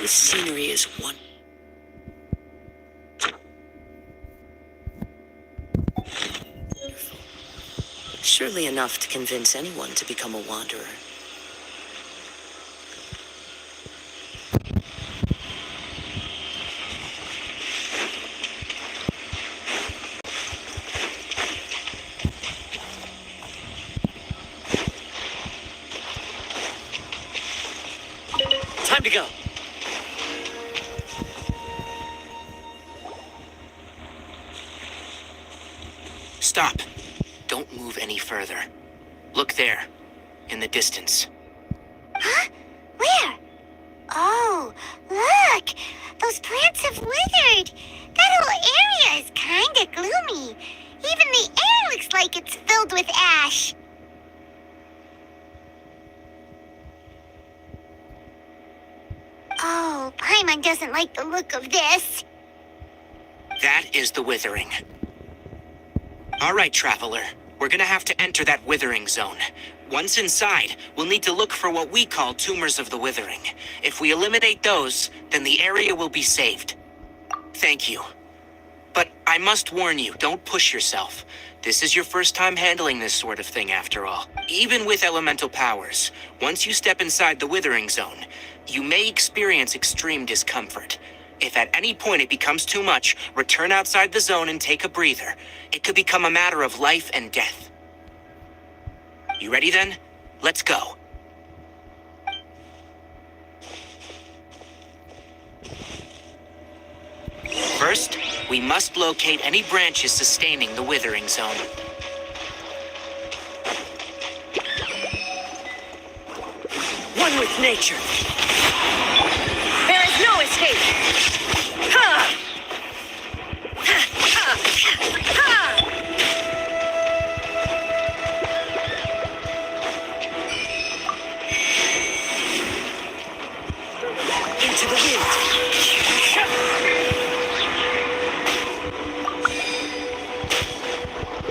This scenery is wonderful. Surely enough to convince anyone to become a wanderer. Time to go. Stop. Don't move any further. Look there, in the distance. Huh? Where? Oh, look! Those plants have withered! That whole area is kinda gloomy. Even the air looks like it's filled with ash. Oh, Paimon doesn't like the look of this. That is the withering. All right, traveler. We're gonna have to enter that withering zone. Once inside, we'll need to look for what we call tumors of the withering. If we eliminate those, then the area will be saved. Thank you. But I must warn you, don't push yourself. This is your first time handling this sort of thing, after all. Even with elemental powers, once you step inside the withering zone, you may experience extreme discomfort. If at any point it becomes too much, return outside the zone and take a breather. It could become a matter of life and death. You ready then? Let's go. First, we must locate any branches sustaining the withering zone. One with nature. There is no escape. Ha! Ha! Ha! Ha! Into the wind.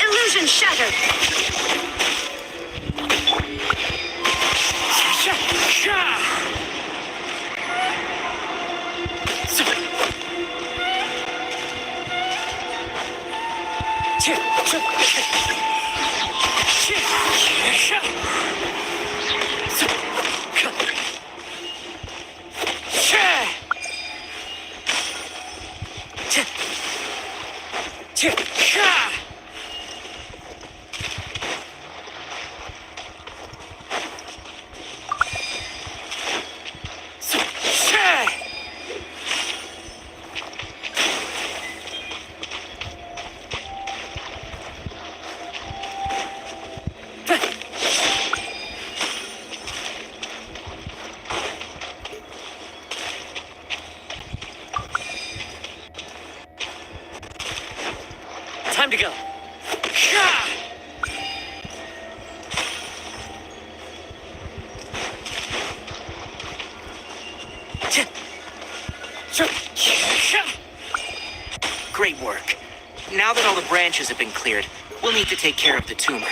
Illusion shattered. Time to go. Great work. Now that all the branches have been cleared, we'll need to take care of the tumor.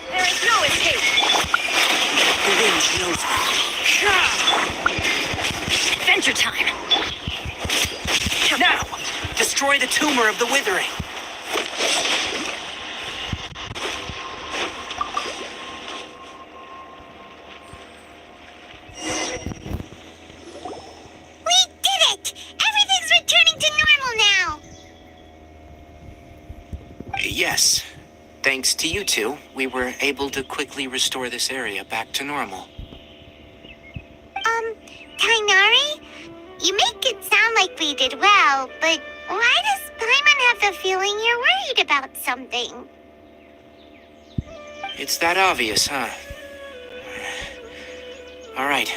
There is no escape. The wind knows me. Adventure time. Now, destroy the tumor of the withering. Yes. Thanks to you two, we were able to quickly restore this area back to normal. Tainari? You make it sound like we did well, but why does Paimon have the feeling you're worried about something? It's that obvious, huh? Alright.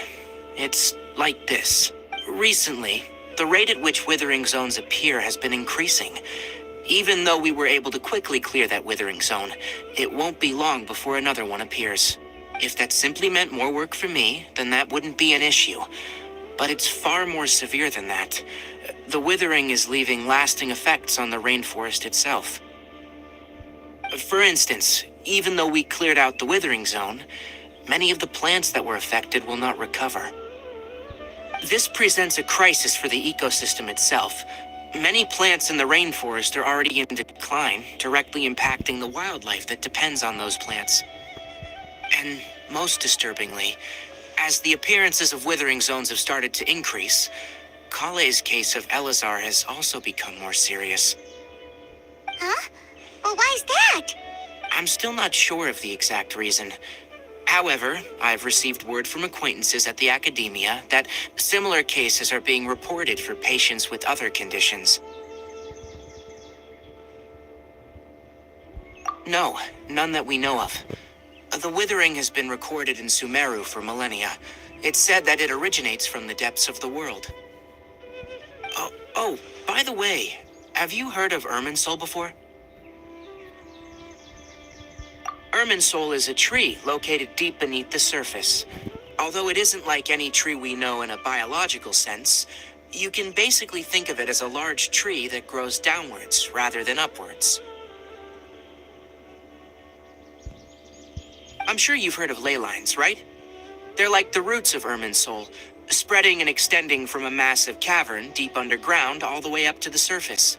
It's like this. Recently, the rate at which withering zones appear has been increasing. Even though we were able to quickly clear that withering zone, it won't be long before another one appears. If that simply meant more work for me, then that wouldn't be an issue. But it's far more severe than that. The withering is leaving lasting effects on the rainforest itself. For instance, even though we cleared out the withering zone, many of the plants that were affected will not recover. This presents a crisis for the ecosystem itself. Many plants in the rainforest are already in decline, directly impacting the wildlife that depends on those plants. And most disturbingly, as the appearances of withering zones have started to increase, Kale's case of Elazar has also become more serious. Huh? Well, why is that? I'm still not sure of the exact reason. However, I've received word from acquaintances at the academia that similar cases are being reported for patients with other conditions. No, none that we know of. The withering has been recorded in Sumeru for millennia. It's said that it originates from the depths of the world. Oh, by the way, have you heard of Irminsul before? Irminsul is a tree located deep beneath the surface. Although it isn't like any tree we know in a biological sense, you can basically think of it as a large tree that grows downwards rather than upwards. I'm sure you've heard of ley lines, right? They're like the roots of Irminsul, spreading and extending from a massive cavern deep underground all the way up to the surface.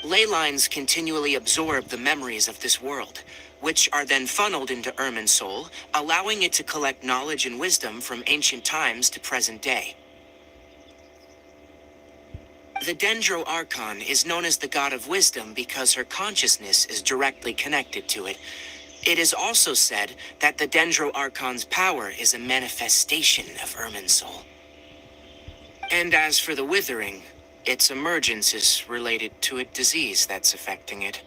Ley lines continually absorb the memories of this world, which are then funneled into Irminsul, allowing it to collect knowledge and wisdom from ancient times to present day. The Dendro Archon is known as the God of Wisdom because her consciousness is directly connected to it. It is also said that the Dendro Archon's power is a manifestation of Irminsul. And as for the Withering, its emergence is related to a disease that's affecting it.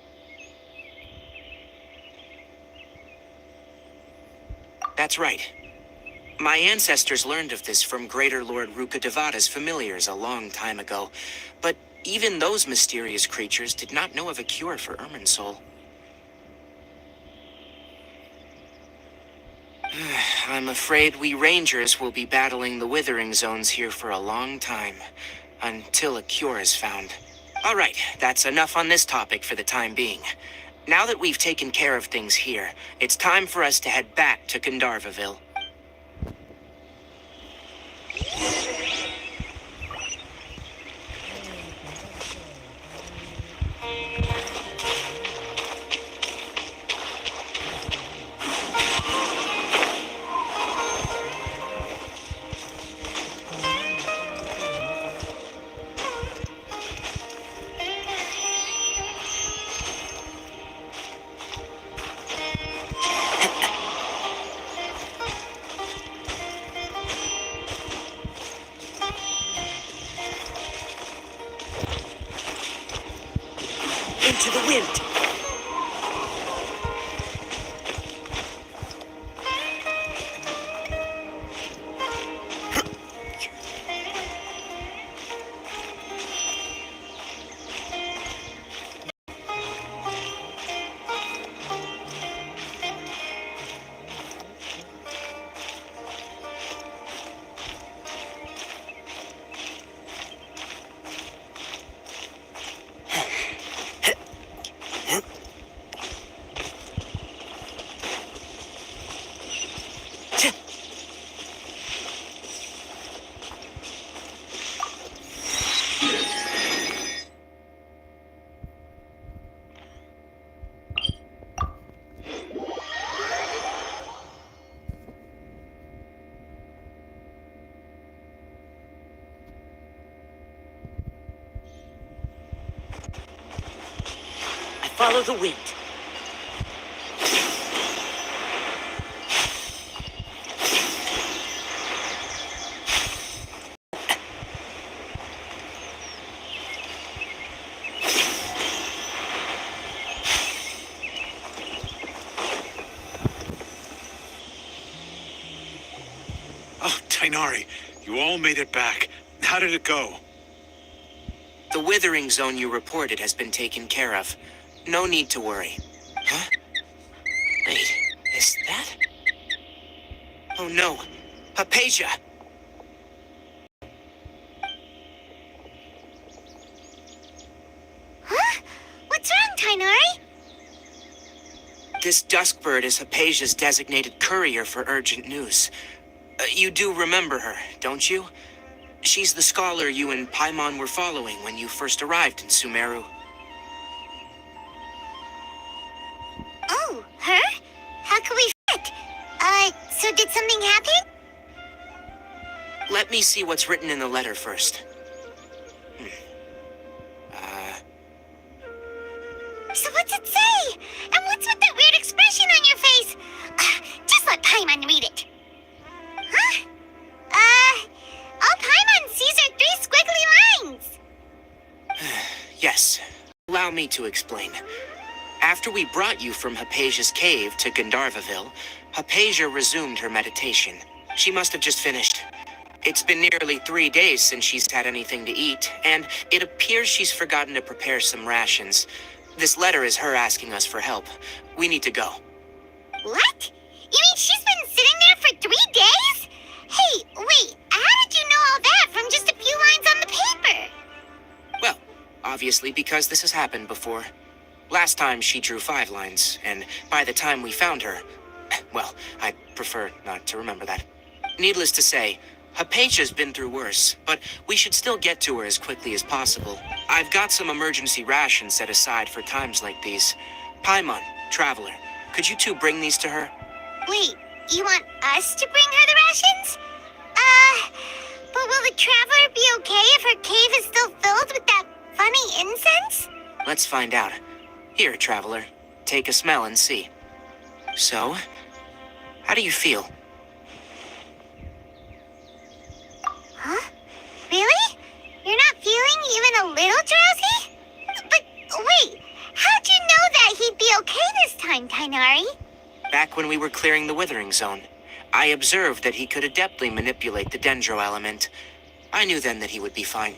That's right. My ancestors learned of this from Greater Lord Rukkhadevata's familiars a long time ago, but even those mysterious creatures did not know of a cure for Irminsul. I'm afraid we Rangers will be battling the withering zones here for a long time, until a cure is found. All right, that's enough on this topic for the time being. Now that we've taken care of things here, it's time for us to head back to Gandharvaville. Into the wind! Follow the wind. Oh, Tainari, you all made it back. How did it go? The withering zone you reported has been taken care of. No need to worry. Huh? Wait, is that? Oh no, Hypatia! This Duskbird is Hypatia's designated courier for urgent news. You do remember her, don't you? She's the scholar you and Paimon were following when you first arrived in Sumeru. Oh, her? How could we forget? So did something happen? Let me see what's written in the letter first. So what's it say? And what's with that weird expression on your face? Just let Paimon read it. Huh? All Paimon sees are 3 squiggly lines. Yes. Allow me to explain. After we brought you from Hypatia's cave to Gandharvaville, Hypatia resumed her meditation. She must have just finished. It's been nearly 3 days since she's had anything to eat, and it appears she's forgotten to prepare some rations. This letter is her asking us for help. We need to go. What? You mean she's been sitting there for 3 days? Hey, wait, how did you know all that from just a few lines on the paper? Well, obviously because this has happened before. Last time she drew 5 lines, and by the time we found her... Well, I prefer not to remember that. Needless to say, Hypatia's been through worse, but we should still get to her as quickly as possible. I've got some emergency rations set aside for times like these. Paimon, Traveler, could you two bring these to her? Wait, you want us to bring her the rations? But will the Traveler be okay if her cave is still filled with that funny incense? Let's find out. Here, Traveler, take a smell and see. So, how do you feel? Huh? Really? You're not feeling even a little drowsy? But wait, how'd you know that he'd be okay this time, Tainari? Back when we were clearing the Withering Zone, I observed that he could adeptly manipulate the Dendro element. I knew then that he would be fine.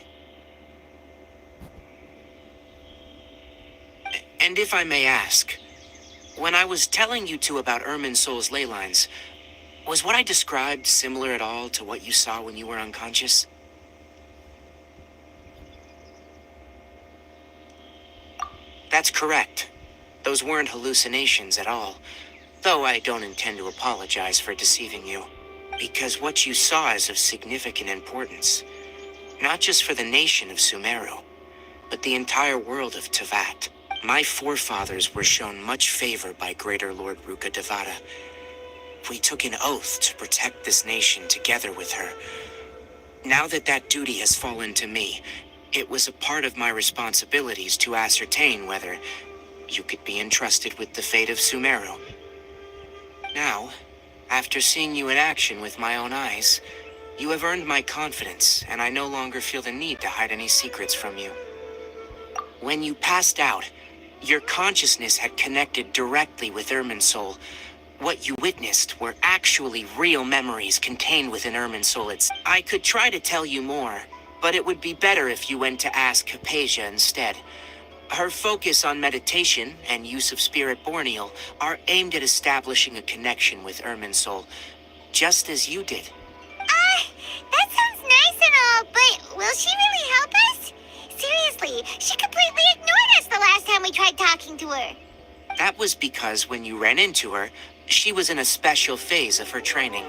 And if I may ask, when I was telling you two about Irminsul's ley lines, was what I described similar at all to what you saw when you were unconscious? That's correct. Those weren't hallucinations at all, though I don't intend to apologize for deceiving you. Because what you saw is of significant importance, not just for the nation of Sumeru, but the entire world of Tevat. My forefathers were shown much favor by Greater Lord Ruka Devata. We took an oath to protect this nation together with her. Now that that duty has fallen to me, it was a part of my responsibilities to ascertain whether you could be entrusted with the fate of Sumeru. Now, after seeing you in action with my own eyes, you have earned my confidence, and I no longer feel the need to hide any secrets from you. When you passed out, your consciousness had connected directly with Irminsul. What you witnessed were actually real memories contained within Irminsul. I could try to tell you more, but it would be better if you went to ask Hypatia instead. Her focus on meditation and use of Spirit Borneal are aimed at establishing a connection with Irminsul, just as you did. That sounds nice and all, but will she really help us? Seriously, she completely ignored us the last time we tried talking to her. That was because when you ran into her, she was in a special phase of her training.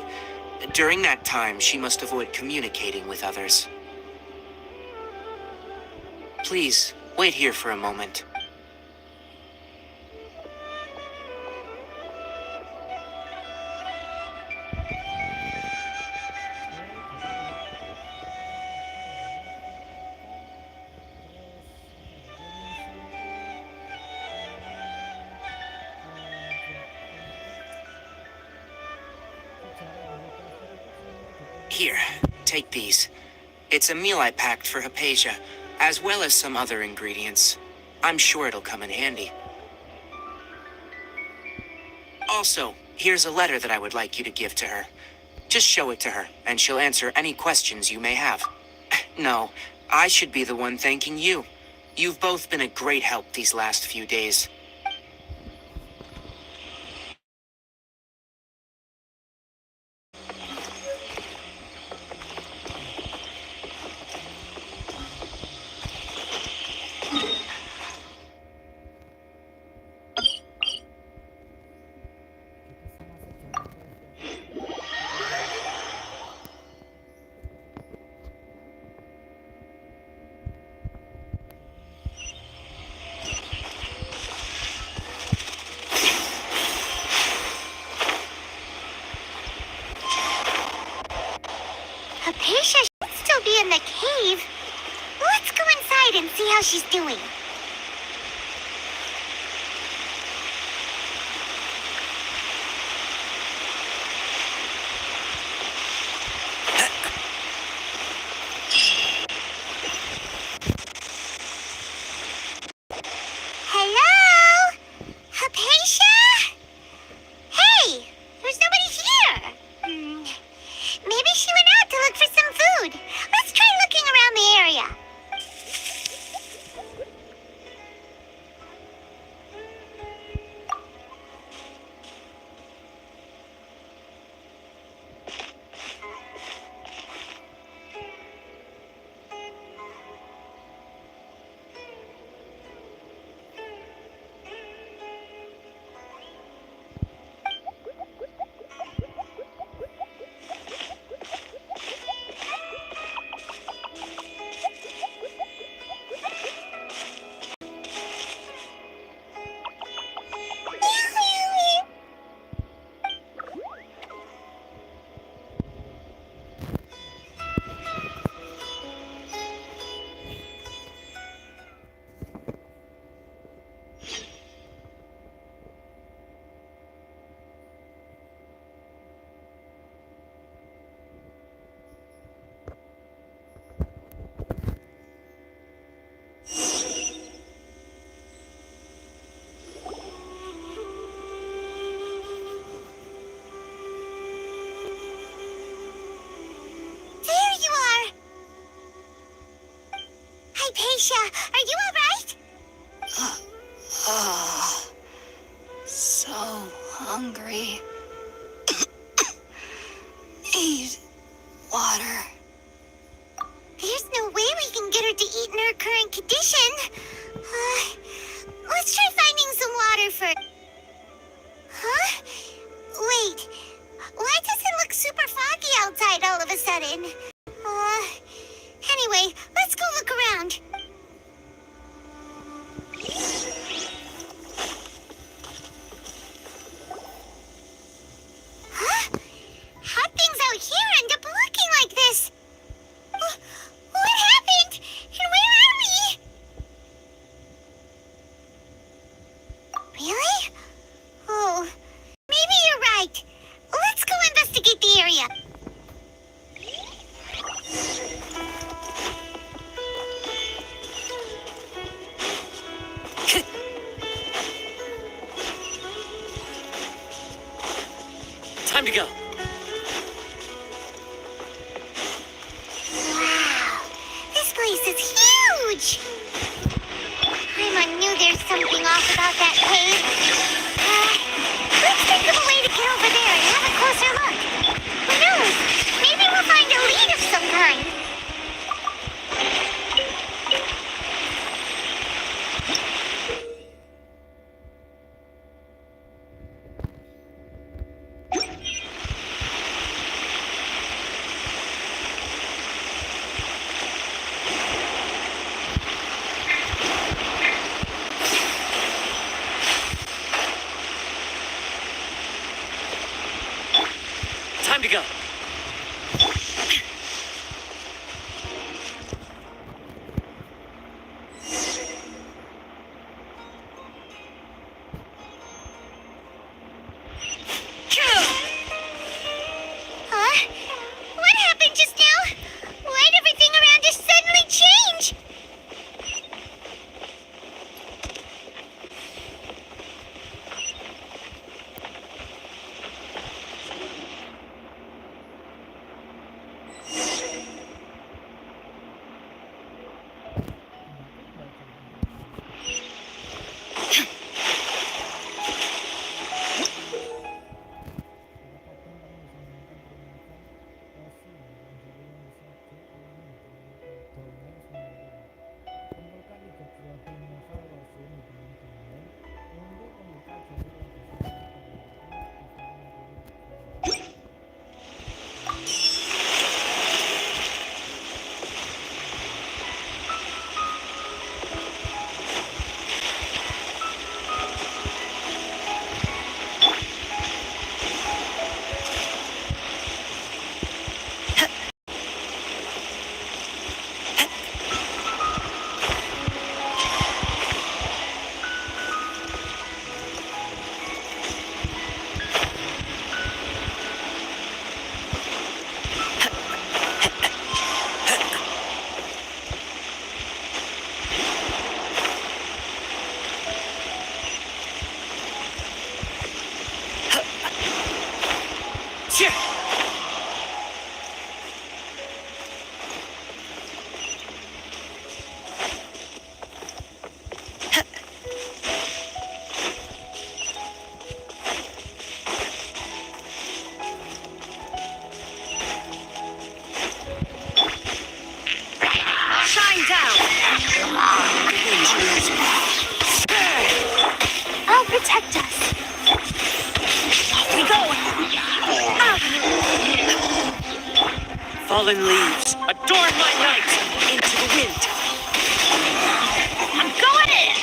During that time, she must avoid communicating with others. Please, wait here for a moment. Here, take these. It's a meal I packed for Hypatia, as well as some other ingredients. I'm sure it'll come in handy. Also, here's a letter that I would like you to give to her. Just show it to her, and she'll answer any questions you may have. No, I should be the one thanking you. You've both been a great help these last few days. Hypatia should still be in the cave. Let's go inside and see how she's doing. Hello? Hypatia? Hey, there's nobody here. Maybe she went out to look for some food. Let's try looking around the area. Hypatia, are you alright? Oh, so hungry. Need water. There's no way we can get her to eat in her current condition. Let's try finding some water first. Huh? Wait, why does it look super foggy outside all of a sudden? Anyway, let's go look around. Huh? How'd things out here end up looking like this? What happened? And where are we? Really? Oh, maybe you're right. Let's go investigate the area. Time to go. Wow, this place is huge. I knew there's something off about that cave. Let's think of a way to get over there and have a closer look. Who knows? Maybe we'll find a lead of some kind. Time to go. Huh? What happened just now? Why'd everything around us suddenly change? winds lose. I'll protect us. We go! Fallen leaves, adorn my night! Into the wind! I'm going in.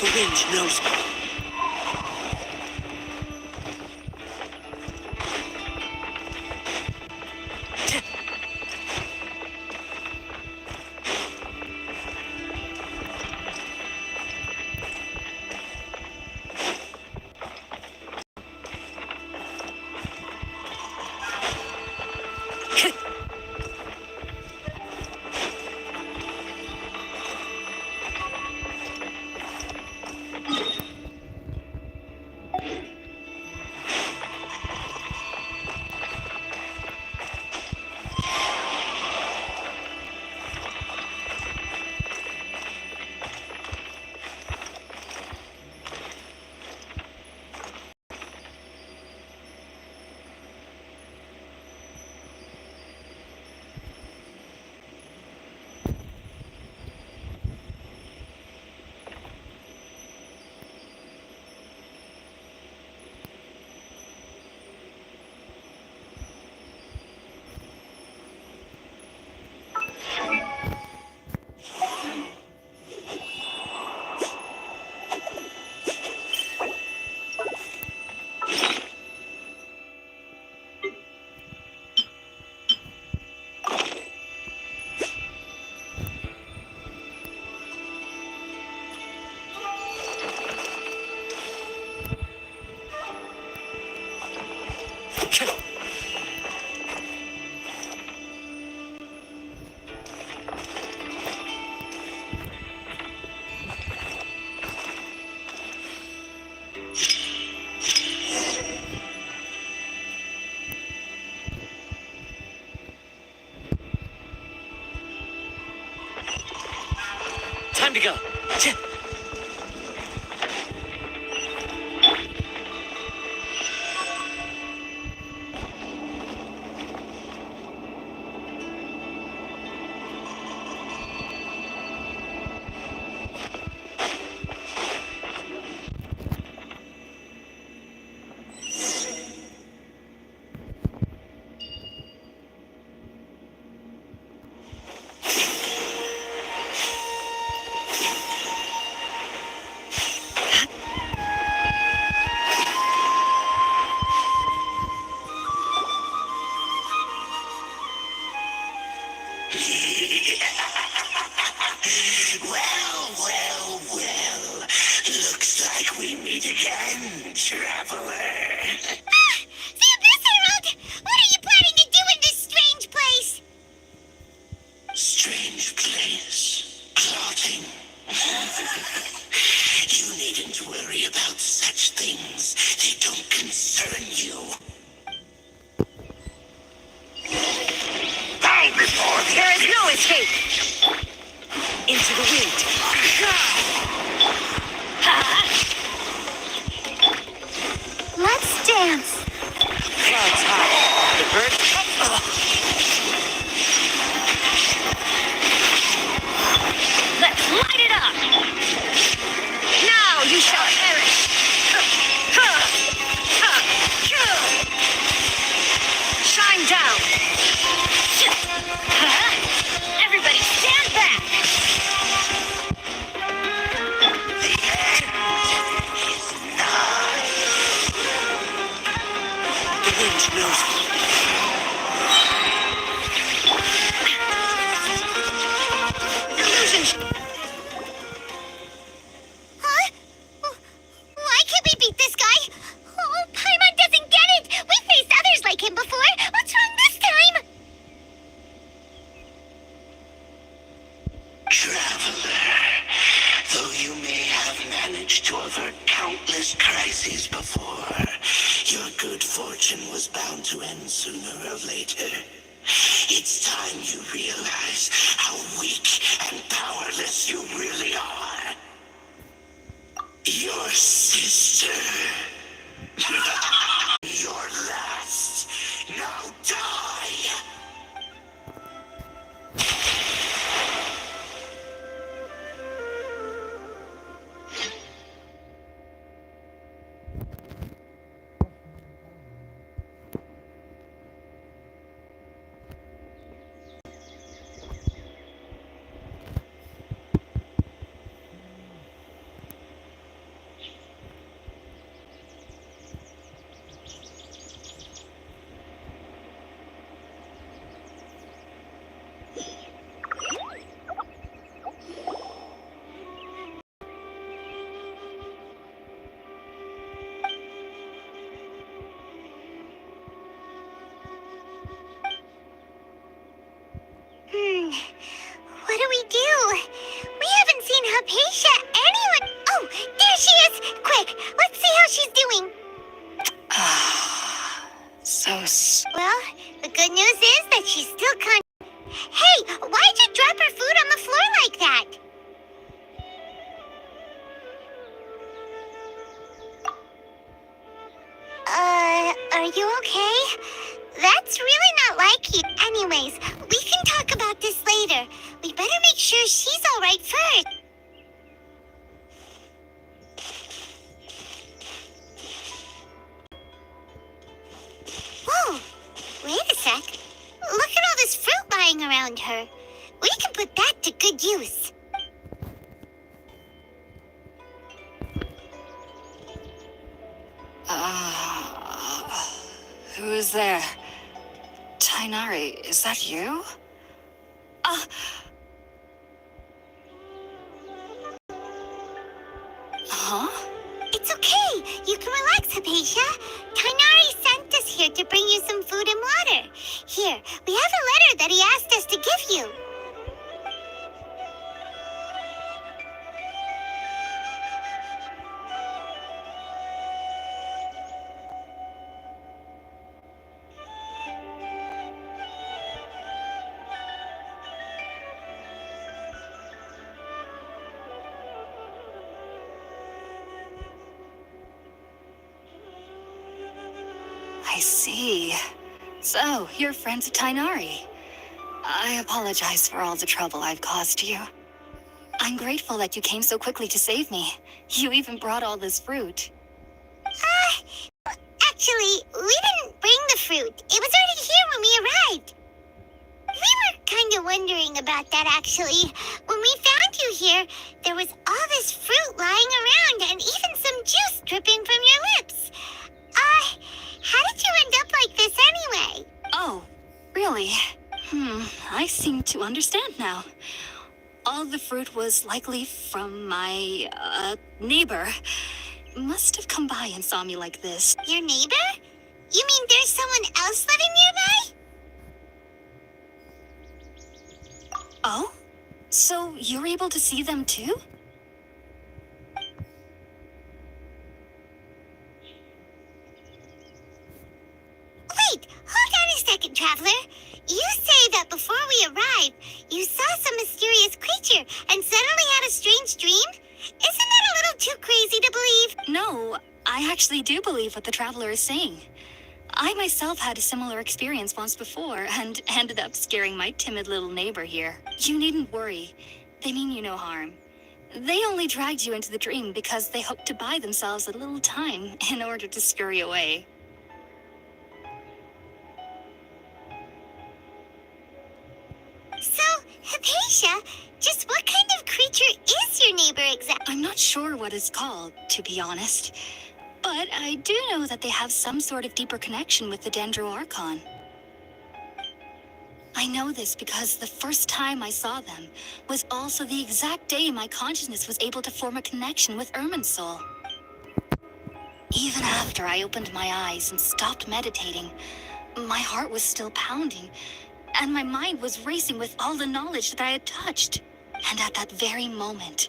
The wind knows me. Time to go. Well. Looks like we meet again, traveler. The Abyss Herald! What are you planning to do in this strange place? Strange place. Plotting. You needn't worry about such things. They don't concern you. Bow before the There is no escape! Into the wind. Let's dance. Clouds high. The bird... Let's light it up! Now you shall perish! Shine down! Everybody stand back! The wind knows me. Illusion! Huh? Why can't we beat this guy? Oh, Paimon doesn't get it! We faced others like him before! What's wrong this time? Traveler, though you may have managed to avert countless crises before, your good fortune was bound to end sooner or later. It's time you realize how weak and powerless you really are. Your sister. Your last. Now die! What do we do? We haven't seen Hypatia anyone. Oh, there she is! Quick, let's see how she's doing. Well, the good news is that she's still Hey, why'd you drop her food on the floor like that? Are you okay? That's really not like you. Anyways, we can talk about this later. We better make sure she's all right first. Whoa, wait a sec. Look at all this fruit lying around her. We can put that to good use. Who is there? Tainari, is that you? Huh? It's okay. You can relax, Hypatia. Tainari sent us here to bring you some food and water. Here, we have a letter that he asked us to give you. I see. So, you're friends of Tainari. I apologize for all the trouble I've caused you. I'm grateful that you came so quickly to save me. You even brought all this fruit. Actually, we didn't bring the fruit. It was already here when we arrived. We were kind of wondering about that, actually. When we found you here, there was all this fruit lying around and even some juice dripping from your lips. How did you end up like this anyway? Oh, really? I seem to understand now. All the fruit it was likely from my, neighbor. Must have come by and saw me like this. Your neighbor? You mean there's someone else living nearby? Oh? So you're able to see them too? Wait, hold on a second, Traveler. You say that before we arrived, you saw some mysterious creature and suddenly had a strange dream? Isn't that a little too crazy to believe? No, I actually do believe what the traveler is saying. I myself had a similar experience once before and ended up scaring my timid little neighbor here. You needn't worry. They mean you no harm. They only dragged you into the dream because they hoped to buy themselves a little time in order to scurry away. So, Hypatia, just what kind of creature is your neighbor exactly? I'm not sure what it's called, to be honest. But I do know that they have some sort of deeper connection with the Dendro Archon. I know this because the first time I saw them was also the exact day my consciousness was able to form a connection with Irminsul. Even after I opened my eyes and stopped meditating, my heart was still pounding, and my mind was racing with all the knowledge that I had touched. And at that very moment,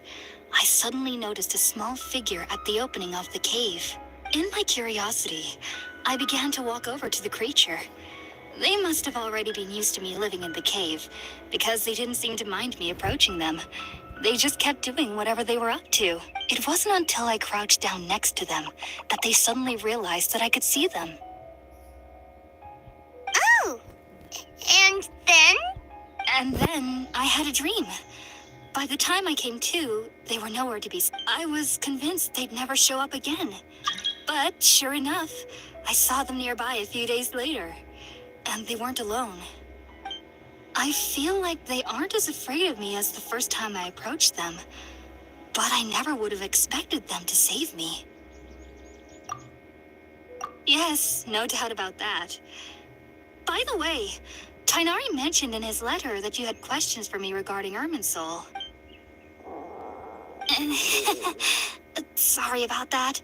I suddenly noticed a small figure at the opening of the cave. In my curiosity, I began to walk over to the creature. They must have already been used to me living in the cave, because they didn't seem to mind me approaching them. They just kept doing whatever they were up to. It wasn't until I crouched down next to them that they suddenly realized that I could see them. Oh, and then? And then I had a dream. By the time I came to, they were nowhere to be seen. I was convinced they'd never show up again. But sure enough, I saw them nearby a few days later. And they weren't alone. I feel like they aren't as afraid of me as the first time I approached them. But I never would have expected them to save me. Yes, no doubt about that. By the way, Tainari mentioned in his letter that you had questions for me regarding Irminsul. Sorry about that.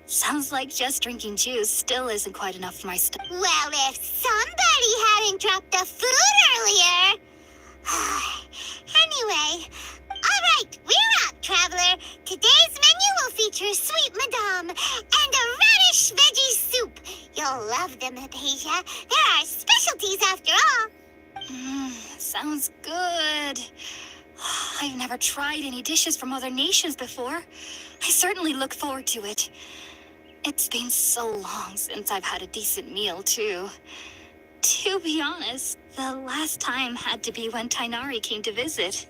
Sounds like just drinking juice still isn't quite enough for my stomach. Well, if somebody hadn't dropped the food earlier. Anyway, alright, we're up, Traveler. Today's menu will feature sweet madame and a radish veggie soup. You'll love them, Hypatia. They're our specialties after all. Sounds good. I've never tried any dishes from other nations before. I certainly look forward to it. It's been so long since I've had a decent meal, too. To be honest, the last time had to be when Tainari came to visit.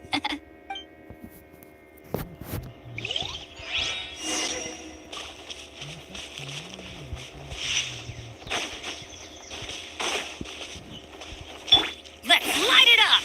Let's light it up!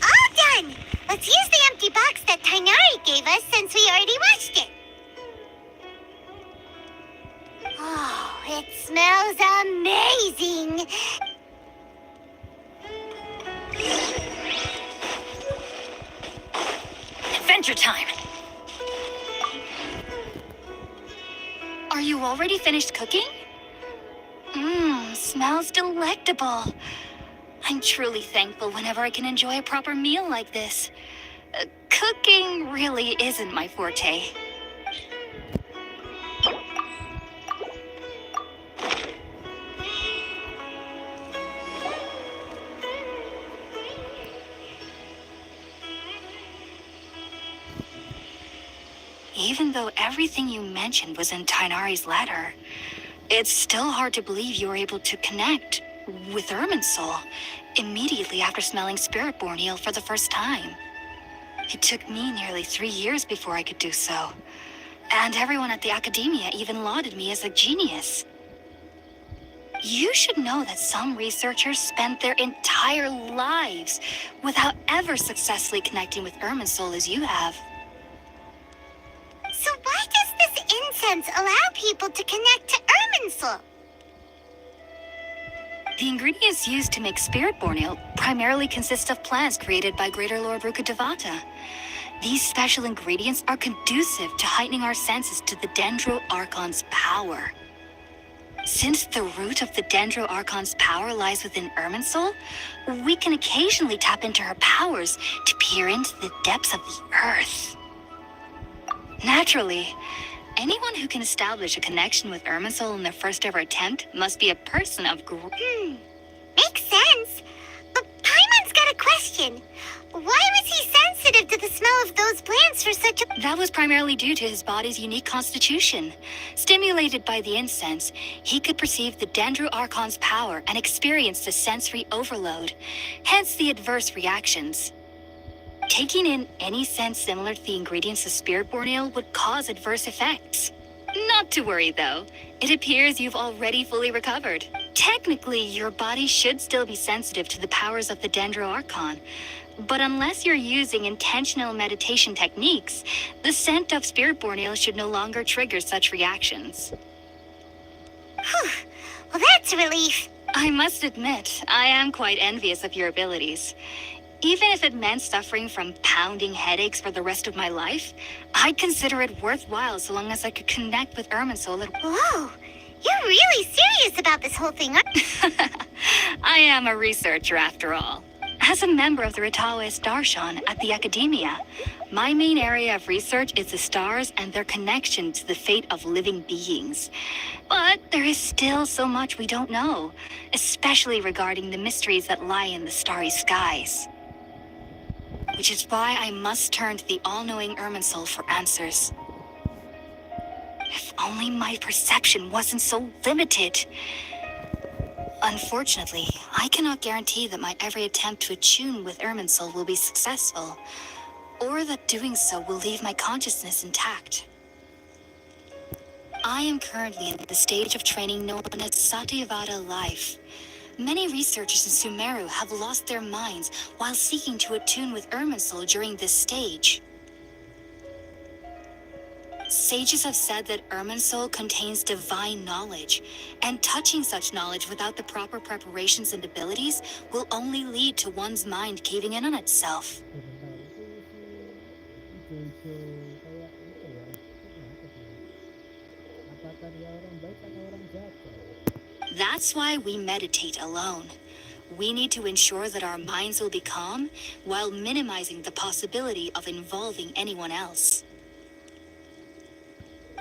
All done! Let's use the empty box that Tainari gave us since we already washed it. Oh, it smells amazing! Adventure time! Are you already finished cooking? Smells delectable. I'm truly thankful whenever I can enjoy a proper meal like this. Cooking really isn't my forte. Even though everything you mentioned was in Tainari's letter, it's still hard to believe you were able to connect with Irminsul immediately after smelling Spiritborn eel for the first time. It took me nearly 3 years before I could do so, and everyone at the Academia even lauded me as a genius. You should know that some researchers spend their entire lives without ever successfully connecting with Irminsul as you have. So why does this incense allow people to connect to Irminsul? The ingredients used to make spirit-born ale primarily consist of plants created by Greater Lord Rukkhadevata. These special ingredients are conducive to heightening our senses to the Dendro Archon's power. Since the root of the Dendro Archon's power lies within Irminsul, we can occasionally tap into her powers to peer into the depths of the earth. Naturally, anyone who can establish a connection with Irminsul in their first ever attempt must be a person of Makes sense. But Paimon's got a question. Why was he sensitive to the smell of those plants for such a... That was primarily due to his body's unique constitution. Stimulated by the incense, he could perceive the Dendro Archon's power and experience the sensory overload, hence the adverse reactions. Taking in any scent similar to the ingredients of spirit-born ale would cause adverse effects. Not to worry, though. It appears you've already fully recovered. Technically, your body should still be sensitive to the powers of the Dendro Archon. But unless you're using intentional meditation techniques, the scent of spirit-born ale should no longer trigger such reactions. Whew. Well, that's a relief. I must admit, I am quite envious of your abilities. Even if it meant suffering from pounding headaches for the rest of my life, I'd consider it worthwhile so long as I could connect with Irminsul. Whoa, you're really serious about this whole thing, I am a researcher after all. As a member of the Ritawe Darshan at the Academia, my main area of research is the stars and their connection to the fate of living beings. But there is still so much we don't know, especially regarding the mysteries that lie in the starry skies. Which is why I must turn to the all-knowing Irminsul for answers. If only my perception wasn't so limited. Unfortunately, I cannot guarantee that my every attempt to attune with Irminsul will be successful, or that doing so will leave my consciousness intact. I am currently in the stage of training known as Satyavada life. Many researchers in Sumeru have lost their minds while seeking to attune with Irminsul during this stage. Sages have said that Irminsul contains divine knowledge, and touching such knowledge without the proper preparations and abilities will only lead to one's mind caving in on itself. That's why we meditate alone. We need to ensure that our minds will be calm while minimizing the possibility of involving anyone else.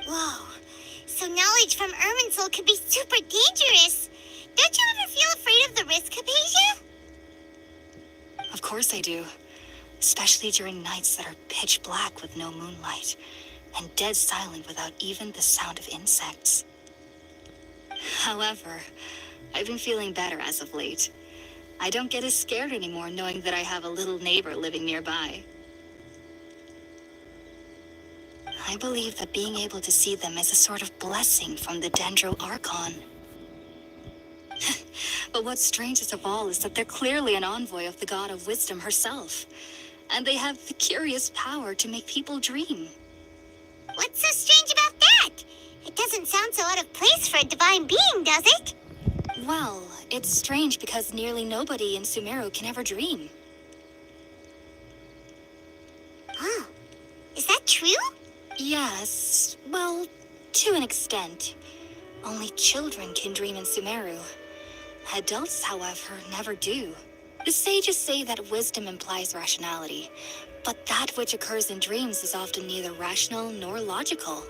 Whoa, so knowledge from Irminsul could be super dangerous. Don't you ever feel afraid of the risk, Hypatia? Of course I do. Especially during nights that are pitch black with no moonlight, and dead silent without even the sound of insects. However, I've been feeling better as of late. I don't get as scared anymore knowing that I have a little neighbor living nearby. I believe that being able to see them is a sort of blessing from the Dendro Archon. But what's strangest of all is that they're clearly an envoy of the god of wisdom herself, and they have the curious power to make people dream. What's so strange about that? It doesn't sound so out of place for a divine being, does it? Well, it's strange because nearly nobody in Sumeru can ever dream. Oh, is that true? Yes, well, to an extent. Only children can dream in Sumeru. Adults, however, never do. The sages say that wisdom implies rationality, but that which occurs in dreams is often neither rational nor logical.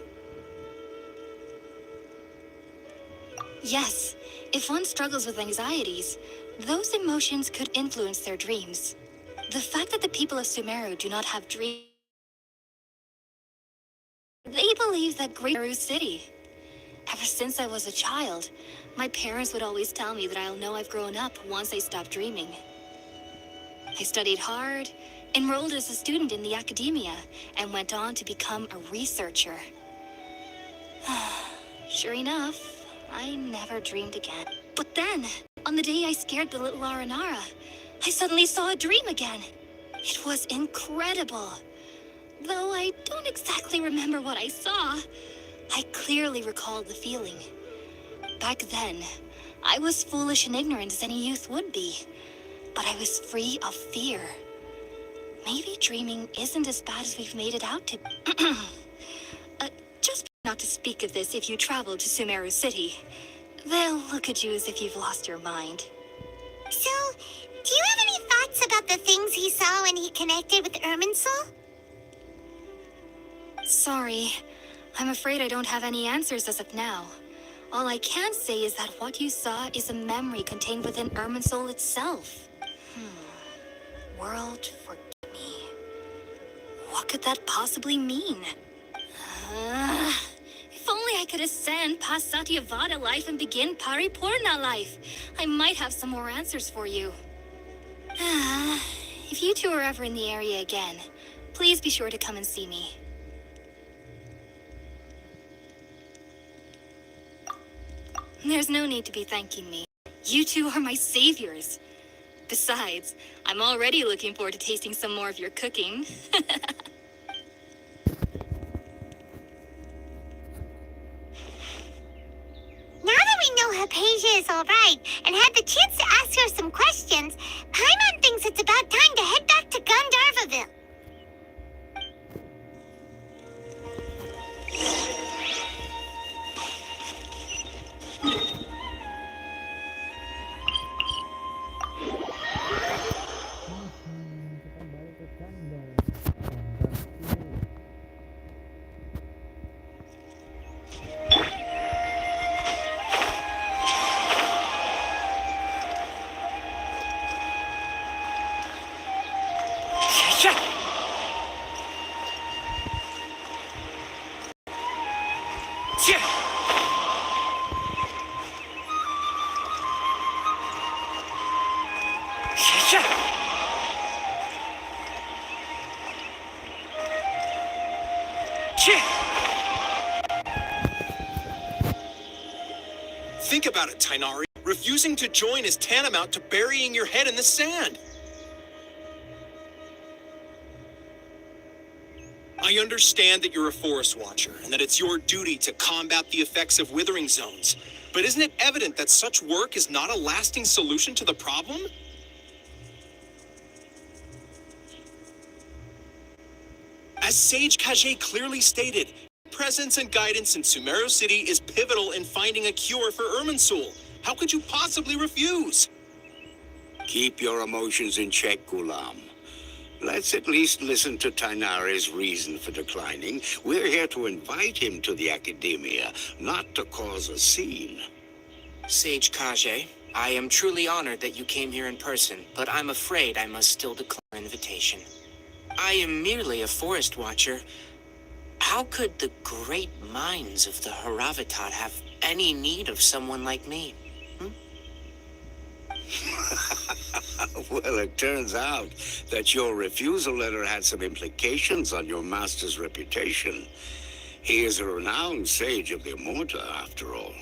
Yes, if one struggles with anxieties, those emotions could influence their dreams. The fact that the people of Sumeru do not have dreams, they believe that Great Sumeru City. Ever since I was a child, my parents would always tell me that I'll know I've grown up once I stop dreaming. I studied hard, enrolled as a student in the academia, and went on to become a researcher. Sure enough, I never dreamed again. But then, on the day I scared the little Aranara, I suddenly saw a dream again. It was incredible. Though I don't exactly remember what I saw, I clearly recall the feeling. Back then, I was foolish and ignorant as any youth would be, but I was free of fear. Maybe dreaming isn't as bad as we've made it out to be. Just not to speak of this if you travel to Sumeru City. They'll look at you as if you've lost your mind. So, do you have any thoughts about the things he saw when he connected with Irminsul? Sorry, I'm afraid I don't have any answers as of now. All I can say is that what you saw is a memory contained within Irminsul itself. World, forgive me. What could that possibly mean? If only I could ascend past Satyavada life and begin Paripurna life, I might have some more answers for you. If you two are ever in the area again, please be sure to come and see me. There's no need to be thanking me. You two are my saviors. Besides, I'm already looking forward to tasting some more of your cooking. Now that we know Hypatia is alright and had the chance to ask her some questions, Paimon thinks it's about time to head back to Gandharvaville. Think about it, Tainari. Refusing to join is tantamount to burying your head in the sand. I understand that you're a forest watcher and that it's your duty to combat the effects of withering zones. But isn't it evident that such work is not a lasting solution to the problem? As Sage Kage clearly stated, presence and guidance in Sumeru City is pivotal in finding a cure for Irminsul. How could you possibly refuse? Keep your emotions in check, Ghulam. Let's at least listen to Tainari's reason for declining. We're here to invite him to the academia, not to cause a scene. Sage Kage, I am truly honored that you came here in person, but I'm afraid I must still decline your invitation. I am merely a forest watcher. How could the great minds of the Haravatat have any need of someone like me? Well, it turns out that your refusal letter had some implications on your master's reputation. He is a renowned sage of the Immorta, after all.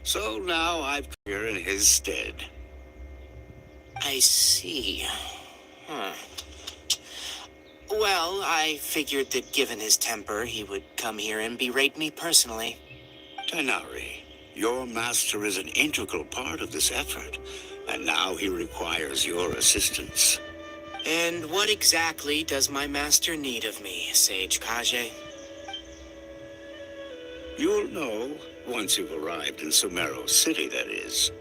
So now I've come here in his stead. I see. Well, I figured that given his temper, he would come here and berate me personally. Tainari, your master is an integral part of this effort, and now he requires your assistance. And what exactly does my master need of me, Sage Kage? You'll know once you've arrived in Sumeru City, that is.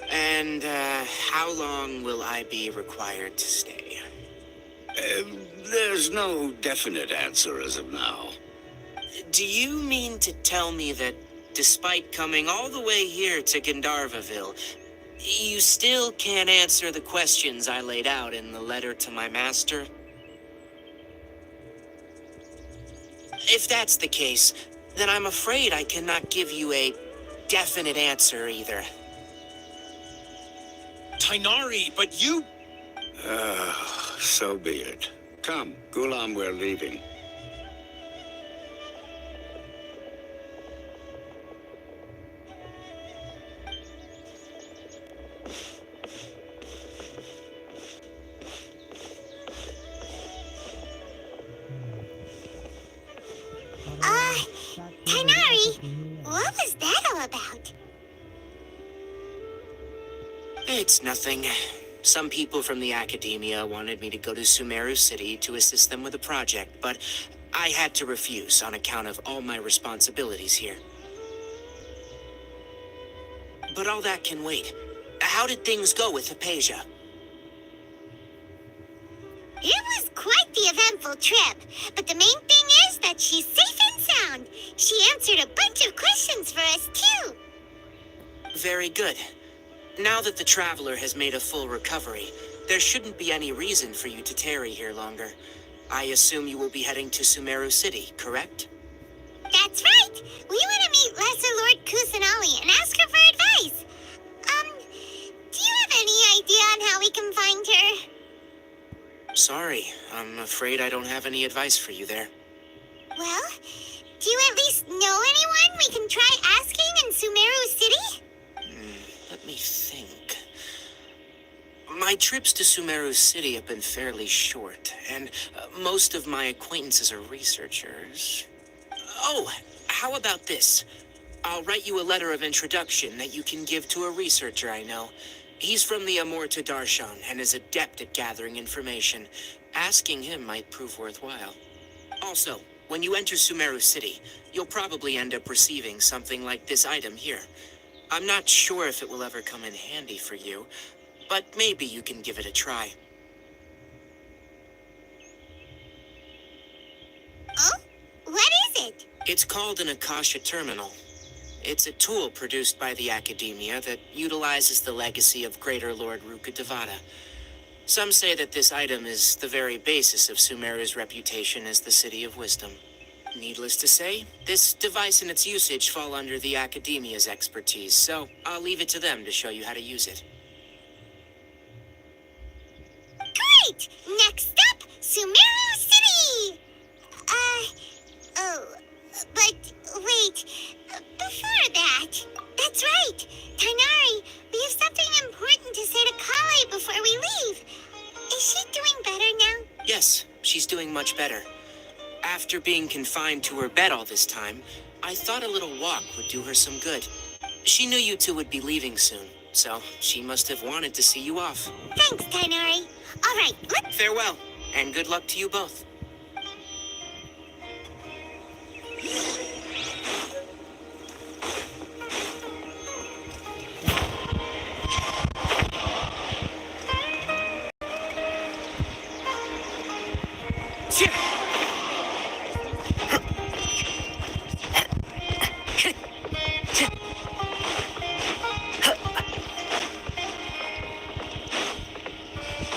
And, how long will I be required to stay? There's no definite answer as of now. Do you mean to tell me that despite coming all the way here to Gandharvaville, you still can't answer the questions I laid out in the letter to my master? If that's the case, then I'm afraid I cannot give you a definite answer either. Tainari, but you... So be it. Come, Ghulam, we're leaving. Tainari, what was that all about? It's nothing. Some people from the academia wanted me to go to Sumeru City to assist them with a project, but I had to refuse on account of all my responsibilities here. But all that can wait. How did things go with Hypatia? It was quite the eventful trip, but the main thing is that she's safe and sound. She answered a bunch of questions for us, too. Very good. Now that the Traveler has made a full recovery, there shouldn't be any reason for you to tarry here longer. I assume you will be heading to Sumeru City, correct? That's right. We want to meet Lesser Lord Kusanali and ask her for advice. Do you have any idea on how we can find her? Sorry, I'm afraid I don't have any advice for you there. Well, do you at least know anyone we can try asking in Sumeru City? Let me think. My trips to Sumeru City have been fairly short, and most of my acquaintances are researchers. Oh, how about this? I'll write you a letter of introduction that you can give to a researcher I know. He's from the Amorta Darshan and is adept at gathering information. Asking him might prove worthwhile. Also, when you enter Sumeru City, you'll probably end up receiving something like this item here. I'm not sure if it will ever come in handy for you, but maybe you can give it a try. Oh? What is it? It's called an Akasha Terminal. It's a tool produced by the Academia that utilizes the legacy of Greater Lord Rukkhadevata. Some say that this item is the very basis of Sumeru's reputation as the City of Wisdom. Needless to say, this device and its usage fall under the Academia's expertise, so I'll leave it to them to show you how to use it. Great! Next up, Sumeru City! But wait, before that, that's right. Tainari, we have something important to say to Kale before we leave. Is she doing better now? Yes, she's doing much better. After being confined to her bed all this time, I thought a little walk would do her some good. She knew you two would be leaving soon, so she must have wanted to see you off. Thanks, Tainari. All right, let's... Farewell, and good luck to you both.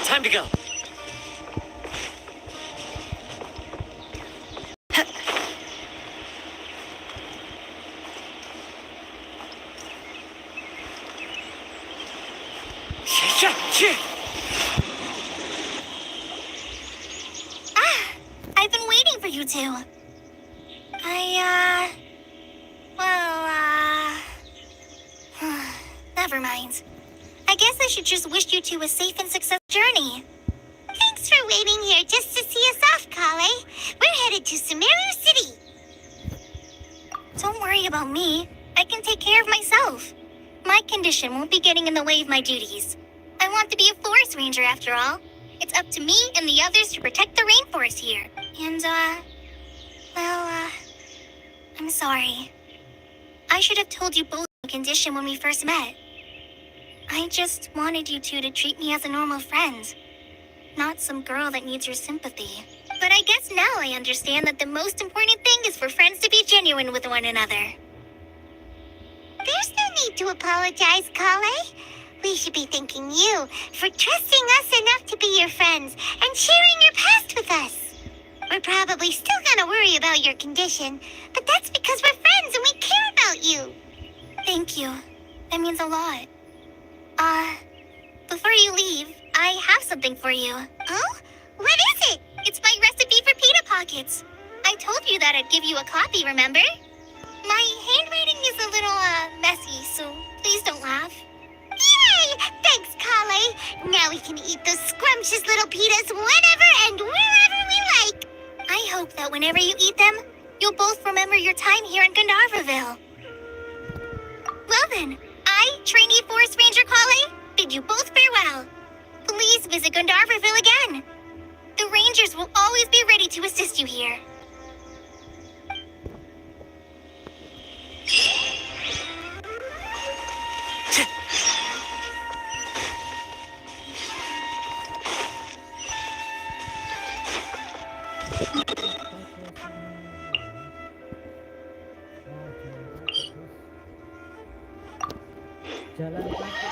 Time to go. I've been waiting for you two. Never mind. I guess I should just wish you two a safe and successful journey. Thanks for waiting here just to see us off, Kale. We're headed to Sumeru City. Don't worry about me. I can take care of myself. My condition won't be getting in the way of my duties. I want to be a forest ranger after all. It's up to me and the others to protect the rainforest here. And, I'm sorry. I should have told you both my condition when we first met. I just wanted you two to treat me as a normal friend, not some girl that needs your sympathy. But I guess now I understand that the most important thing is for friends to be genuine with one another. There's no need to apologize, Kale. We should be thanking you for trusting us enough to be your friends and sharing your past with us. We're probably still gonna worry about your condition, but that's because we're friends and we care about you. Thank you. That means a lot. Before you leave, I have something for you. Oh? What is it? It's my recipe for pita pockets. I told you that I'd give you a copy, remember? My handwriting is a little, messy, so please don't laugh. Yay! Thanks, Kale. Now we can eat those scrumptious little pitas whenever and wherever we like. I hope that whenever you eat them, You'll both remember your time here in Gandharvaville. Well then, I, trainee Forest Ranger Kale, bid you both farewell. Please visit Gandharvaville again. The Rangers will always be ready to assist you here. Jalan kaki.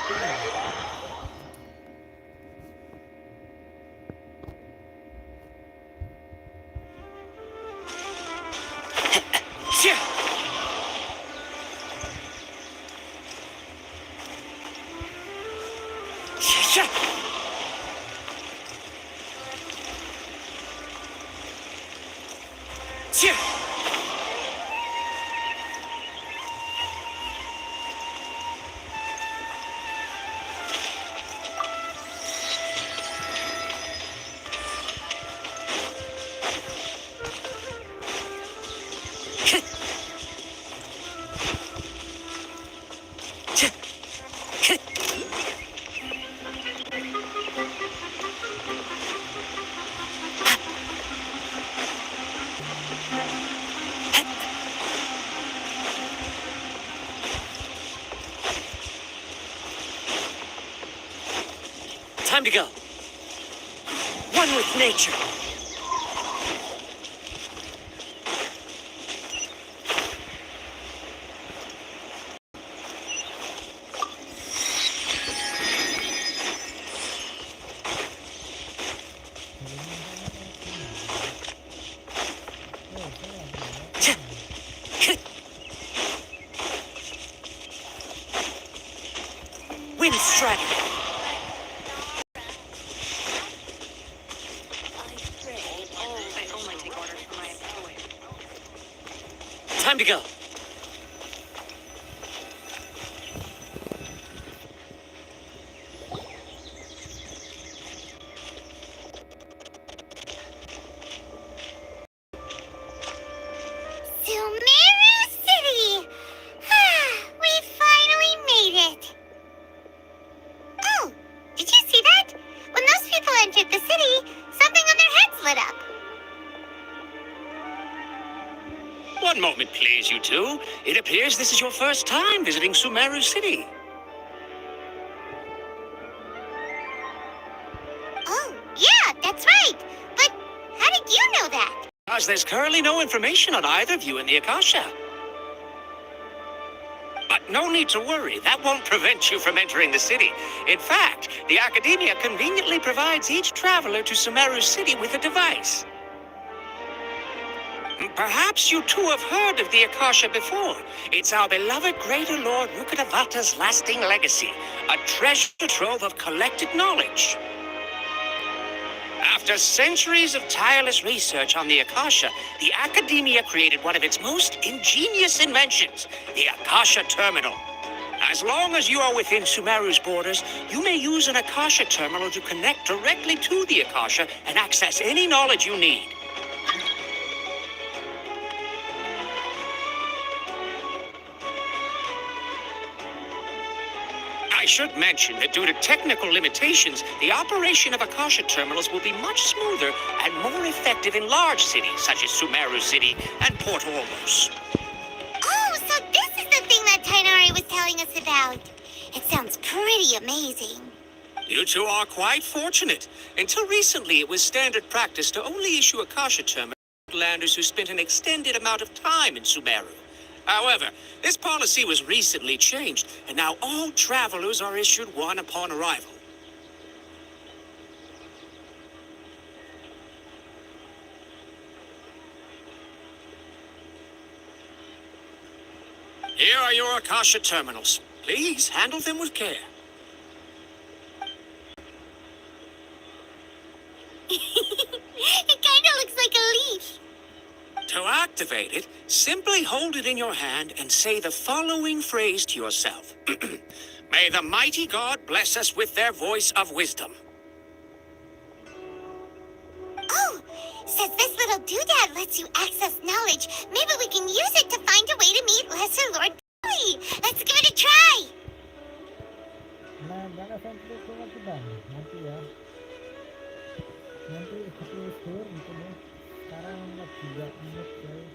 Time to go. One with nature. Wind strike. Time to go. Sumeru City! We finally made it! Oh, did you see that? When those people entered the city, something on their heads lit up. One moment, please, you two. It appears this is your first time visiting Sumeru City. Oh, yeah, that's right. But how did you know that? Because there's currently no information on either of you in the Akasha. But no need to worry, that won't prevent you from entering the city. In fact, the Academia conveniently provides each traveler to Sumeru City with a device. Perhaps you two have heard of the Akasha before. It's our beloved Greater Lord Rukkhadevata's lasting legacy, a treasure trove of collected knowledge. After centuries of tireless research on the Akasha, the Academia created one of its most ingenious inventions, the Akasha Terminal. As long as you are within Sumeru's borders, you may use an Akasha Terminal to connect directly to the Akasha and access any knowledge you need. I should mention that due to technical limitations, the operation of Akasha terminals will be much smoother and more effective in large cities such as Sumeru City and Port Ormos. Oh, so this is the thing that Tainari was telling us about. It sounds pretty amazing. You two are quite fortunate. Until recently, it was standard practice to only issue Akasha terminals to landers who spent an extended amount of time in Sumeru. However, this policy was recently changed, and now all travelers are issued one upon arrival. Here are your Akasha terminals. Please handle them with care. It kind of looks like a leaf. To activate it, simply hold it in your hand and say the following phrase to yourself. May the mighty God bless us with their voice of wisdom. Oh, says this little doodad lets you access knowledge knowledge, maybe we can use it to find a way to meet Lesser Lord Billy. Let's give it a try. Nah, jangan sampai keluar ke bang, nanti ya. Nanti satu tour gitu deh. Sekarang lagi 3 menit guys.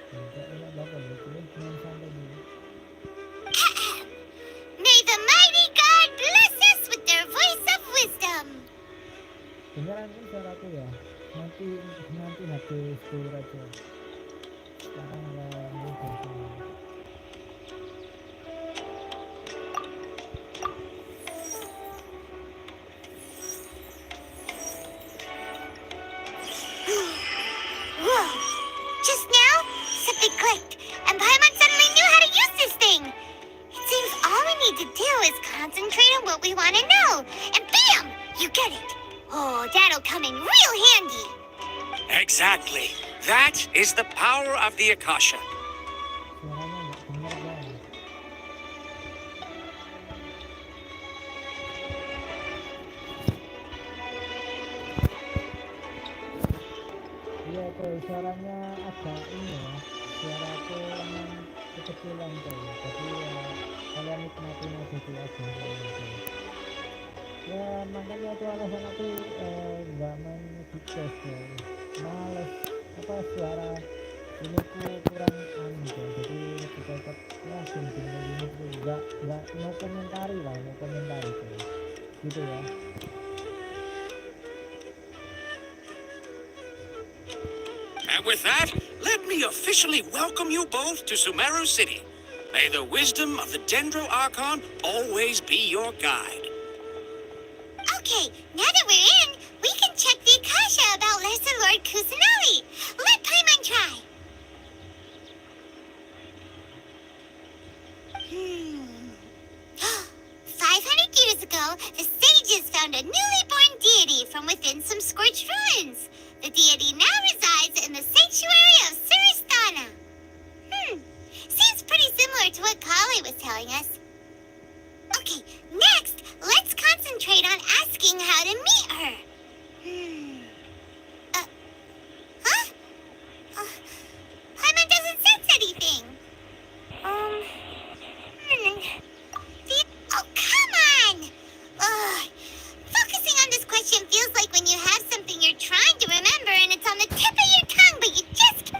Tidak enak banget gitu ya, cuma sampai dulu. May the mighty God bless us with their voice of wisdom. Beneran kan suaraku ya? Nanti habis tour aja. Sekarang udah sama. Whoa! Just now, something clicked, and Paimon suddenly knew how to use this thing. It seems all we need to do is concentrate on what we want to know, and bam! You get it. Oh, that'll come in real handy. Exactly. That is the power of the Akasha. Suaranya nggak bener bang. Iya tuh suaranya agak ini ya. Suara tuh emang kekecilan tuh. Jadi ya kalian nikmatin aja dulu aja. Ya makanya itu alasan aku nggak main podcast ya. Males suara ini ku kurang gitu. Jadi lebih cocok ya game-game ini tuh nggak no komentari tuh. Gitu ya. And with that, let me officially welcome you both to Sumeru City. May the wisdom of the Dendro Archon always be your guide. Okay, now that we're in, we can check the Akasha about Lesser Lord Kusanali. Let Paimon try. 500 years ago, the sages found a newly born deity from within some scorched ruins. The deity now resides in the sanctuary of Suristana. Seems pretty similar to what Kali was telling us. Okay, next, let's concentrate on asking how to meet her. Paimon doesn't sense anything. Oh, come on! Ugh. Focusing on this question feels like when you have something you're trying to remember and it's on the tip of your tongue, but you just...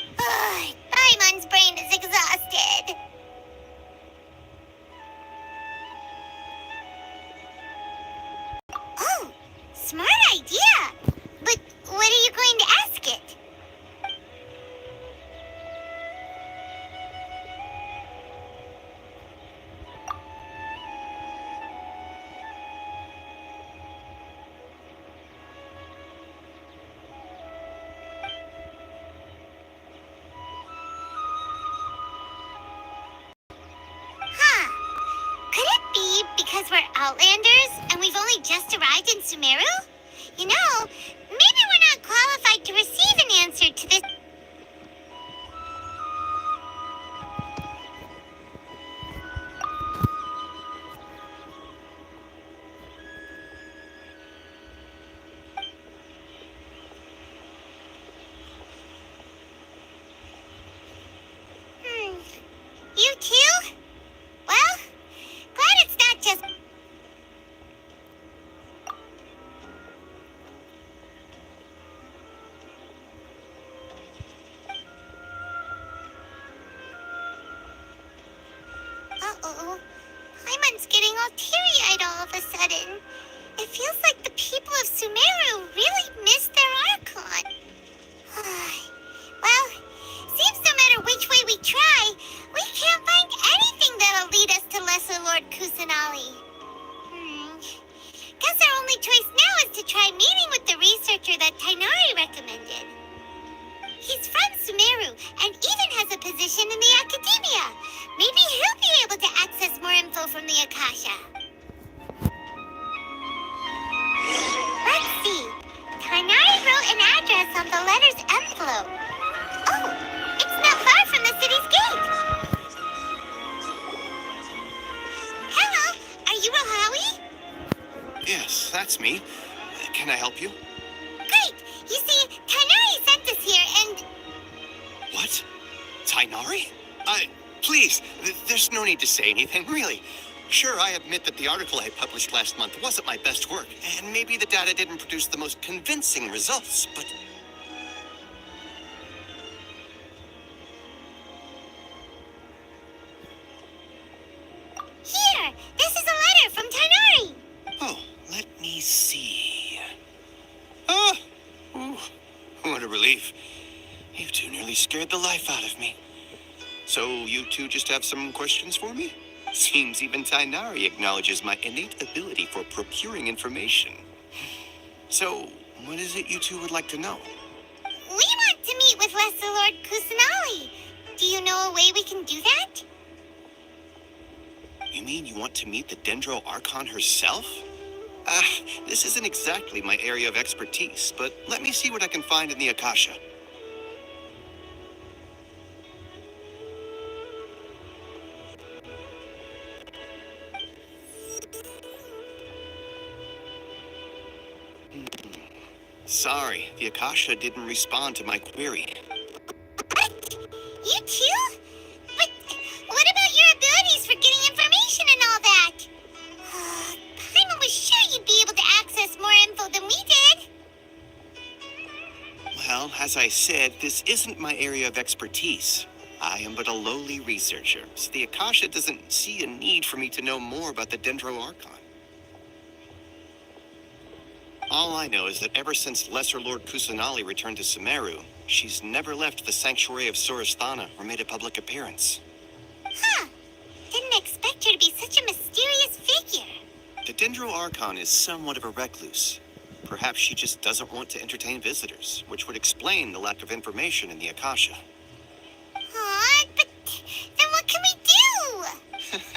Paimon's brain is exhausted. Oh, smart idea. But what are you going to ask it? Could it be because we're Outlanders and we've only just arrived in Sumeru? You know, maybe we're not qualified to receive an answer to this. You too? Well, glad it's not just... Uh-oh. Paimon's getting all teary-eyed all of a sudden. It feels like the people of Sumeru really miss their Archon. Well, seems no matter which way we try, we can't find anything that'll lead us to Lesser Lord Kusanali. Guess our only choice now is to try meeting with the researcher that Tainari recommended. He's from Sumeru and even has a position in the academia. Maybe he'll be able to access more info from the Akasha. Let's see. Tainari wrote an address on the letter's envelope. Oh, it's not far from the city's gate. Hello, are you Rohawi? Yes, that's me. Can I help you? Great. You see, Tainari sent us here and... What? Tainari? Please, there's no need to say anything, really. Sure, I admit that the article I published last month wasn't my best work, and maybe the data didn't produce the most convincing results, but... Here! This is a letter from Tainari! Oh, let me see. Ah! Ooh, what a relief. You two nearly scared the life out of me. So you two just have some questions for me? Seems even Tainari acknowledges my innate ability for procuring information. So, what is it you two would like to know? We want to meet with Lesser Lord Kusanali. Do you know a way we can do that? You mean you want to meet the Dendro Archon herself? This isn't exactly my area of expertise, but let me see what I can find in the Akasha. Sorry, the Akasha didn't respond to my query. What? You too? But what about your abilities for getting information and all that? Paimon was sure you'd be able to access more info than we did. Well, as I said, this isn't my area of expertise. I am but a lowly researcher, so the Akasha doesn't see a need for me to know more about the Dendro Archon. All I know is that ever since Lesser Lord Kusanali returned to Sumeru, she's never left the sanctuary of Sorasthana or made a public appearance. Huh. Didn't expect her to be such a mysterious figure. The Dendro Archon is somewhat of a recluse. Perhaps she just doesn't want to entertain visitors, which would explain the lack of information in the Akasha. But then what can we do?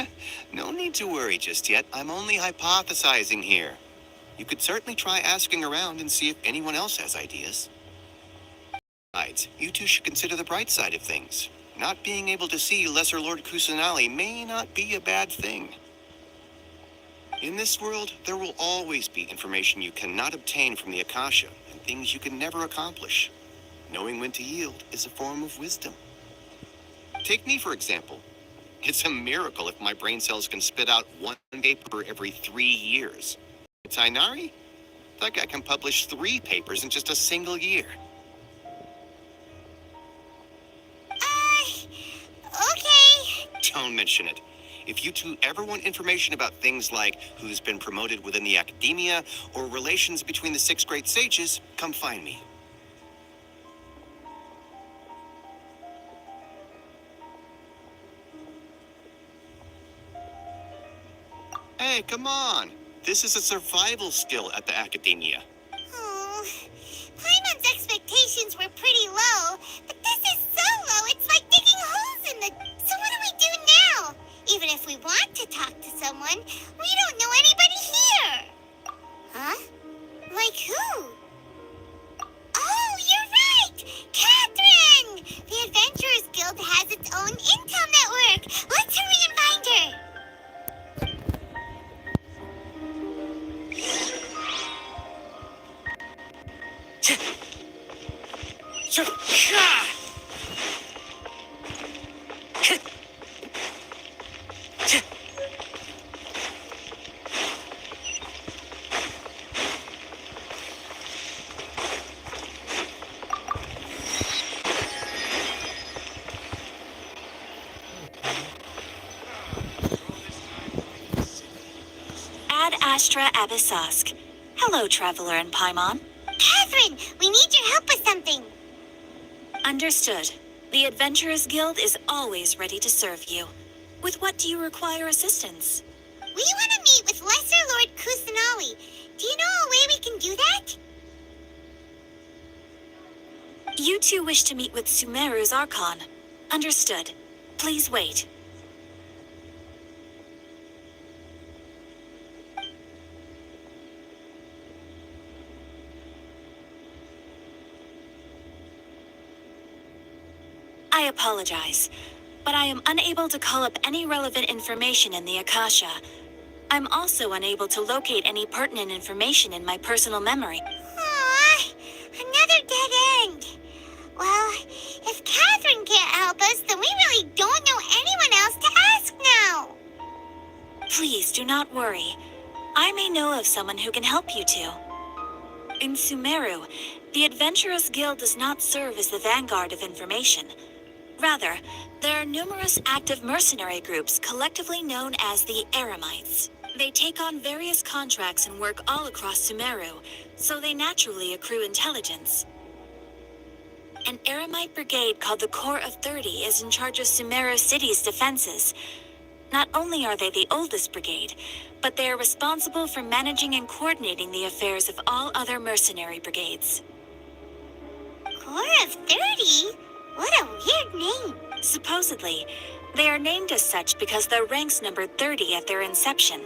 No need to worry just yet. I'm only hypothesizing here. You could certainly try asking around and see if anyone else has ideas. Besides, you two should consider the bright side of things. Not being able to see Lesser Lord Kusanali may not be a bad thing. In this world, there will always be information you cannot obtain from the Akasha, and things you can never accomplish. Knowing when to yield is a form of wisdom. Take me, for example. It's a miracle if my brain cells can spit out one paper every 3 years. Tainari? That guy can publish 3 papers in just a single year. Okay. Don't mention it. If you two ever want information about things like who's been promoted within the academia or relations between the 6 great sages, come find me. Hey, come on. This is a survival skill at the academia. Oh, Paimon's expectations were pretty low, but this is so low, it's like digging holes in the... So what do we do now? Even if we want to talk to someone, we don't know anybody here. Huh? Like who? Oh, you're right! Catherine! The Adventurers Guild has its own intel network. Let's hurry and find her. Ad Astra Abyssask. Hello, Traveler and Paimon. Catherine, we need your help with something. Understood. The Adventurers Guild is always ready to serve you. With what do you require assistance? We want to meet with Lesser Lord Kusanali. Do you know a way we can do that? You two wish to meet with Sumeru's Archon. Understood. Please wait. I apologize, but I am unable to call up any relevant information in the Akasha. I'm also unable to locate any pertinent information in my personal memory. Aww, another dead end. Well, if Catherine can't help us, then I don't know anyone else to ask now. Please do not worry. I may know of someone who can help you two. In Sumeru, the Adventurers Guild does not serve as the vanguard of information. Rather, there are numerous active mercenary groups collectively known as the Eremites. They take on various contracts and work all across Sumeru, so they naturally accrue intelligence. An Eremite brigade called the Corps of 30 is in charge of Sumeru City's defenses. Not only are they the oldest brigade, but they are responsible for managing and coordinating the affairs of all other mercenary brigades. Corps of 30? What a weird name. Supposedly, they are named as such because their ranks numbered 30 at their inception.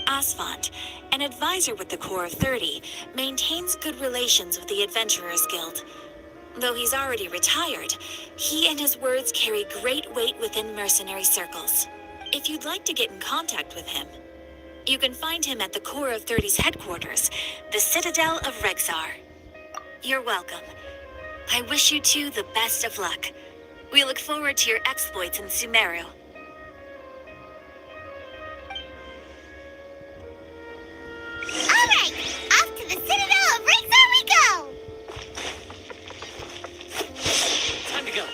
Asphalt, an advisor with the Corps of 30, maintains good relations with the Adventurers Guild. Though he's already retired, he and his words carry great weight within mercenary circles. If you'd like to get in contact with him, you can find him at the Corps of 30's headquarters, the Citadel of Rexar. You're welcome. I wish you two the best of luck. We look forward to your exploits in Sumeru. All right, off to the Citadel of Rexar we go. Time to go.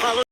Follow.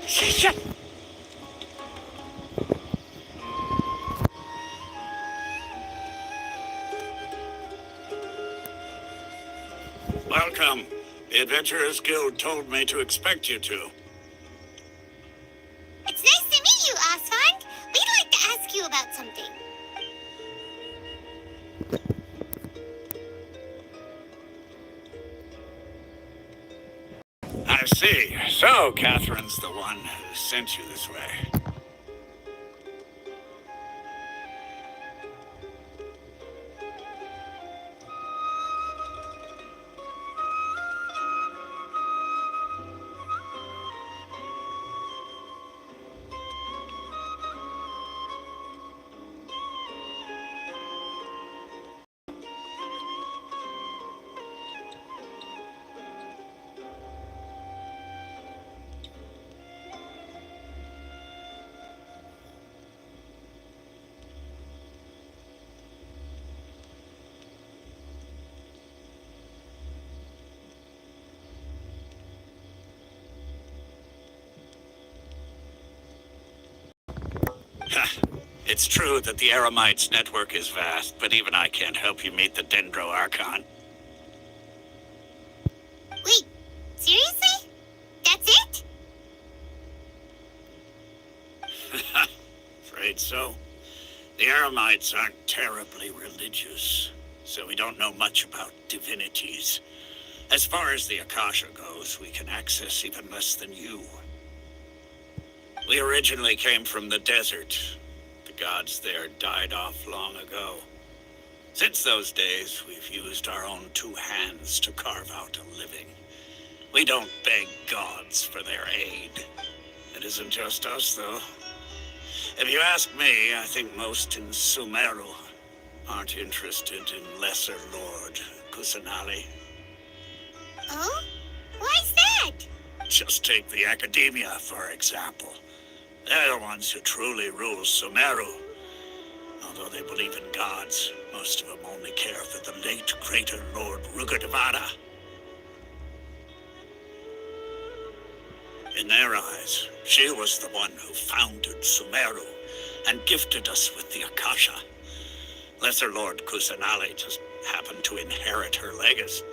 Shut. Welcome. The Adventurers Guild told me to expect you two. It's nice to meet you, Asphalt. We'd like to ask you about something. I see. So, Catherine's the one who sent you this way. It's true that the Eremites' network is vast, but even I can't help you meet the Dendro Archon. Wait, seriously? That's it? Afraid so. The Eremites aren't terribly religious, so we don't know much about divinities. As far as the Akasha goes, we can access even less than you. We originally came from the desert. The gods there died off long ago. Since those days, we've used our own two hands to carve out a living. We don't beg gods for their aid. It isn't just us, though. If you ask me, I think most in Sumeru aren't interested in Lesser Lord Kusanali. Oh? Why's that? Just take the Academia, for example. They're the ones who truly rule Sumeru. Although they believe in gods, most of them only care for the late Greater Lord Rugadavada. In their eyes, she was the one who founded Sumeru and gifted us with the Akasha. Lesser Lord Kusanali just happened to inherit her legacy.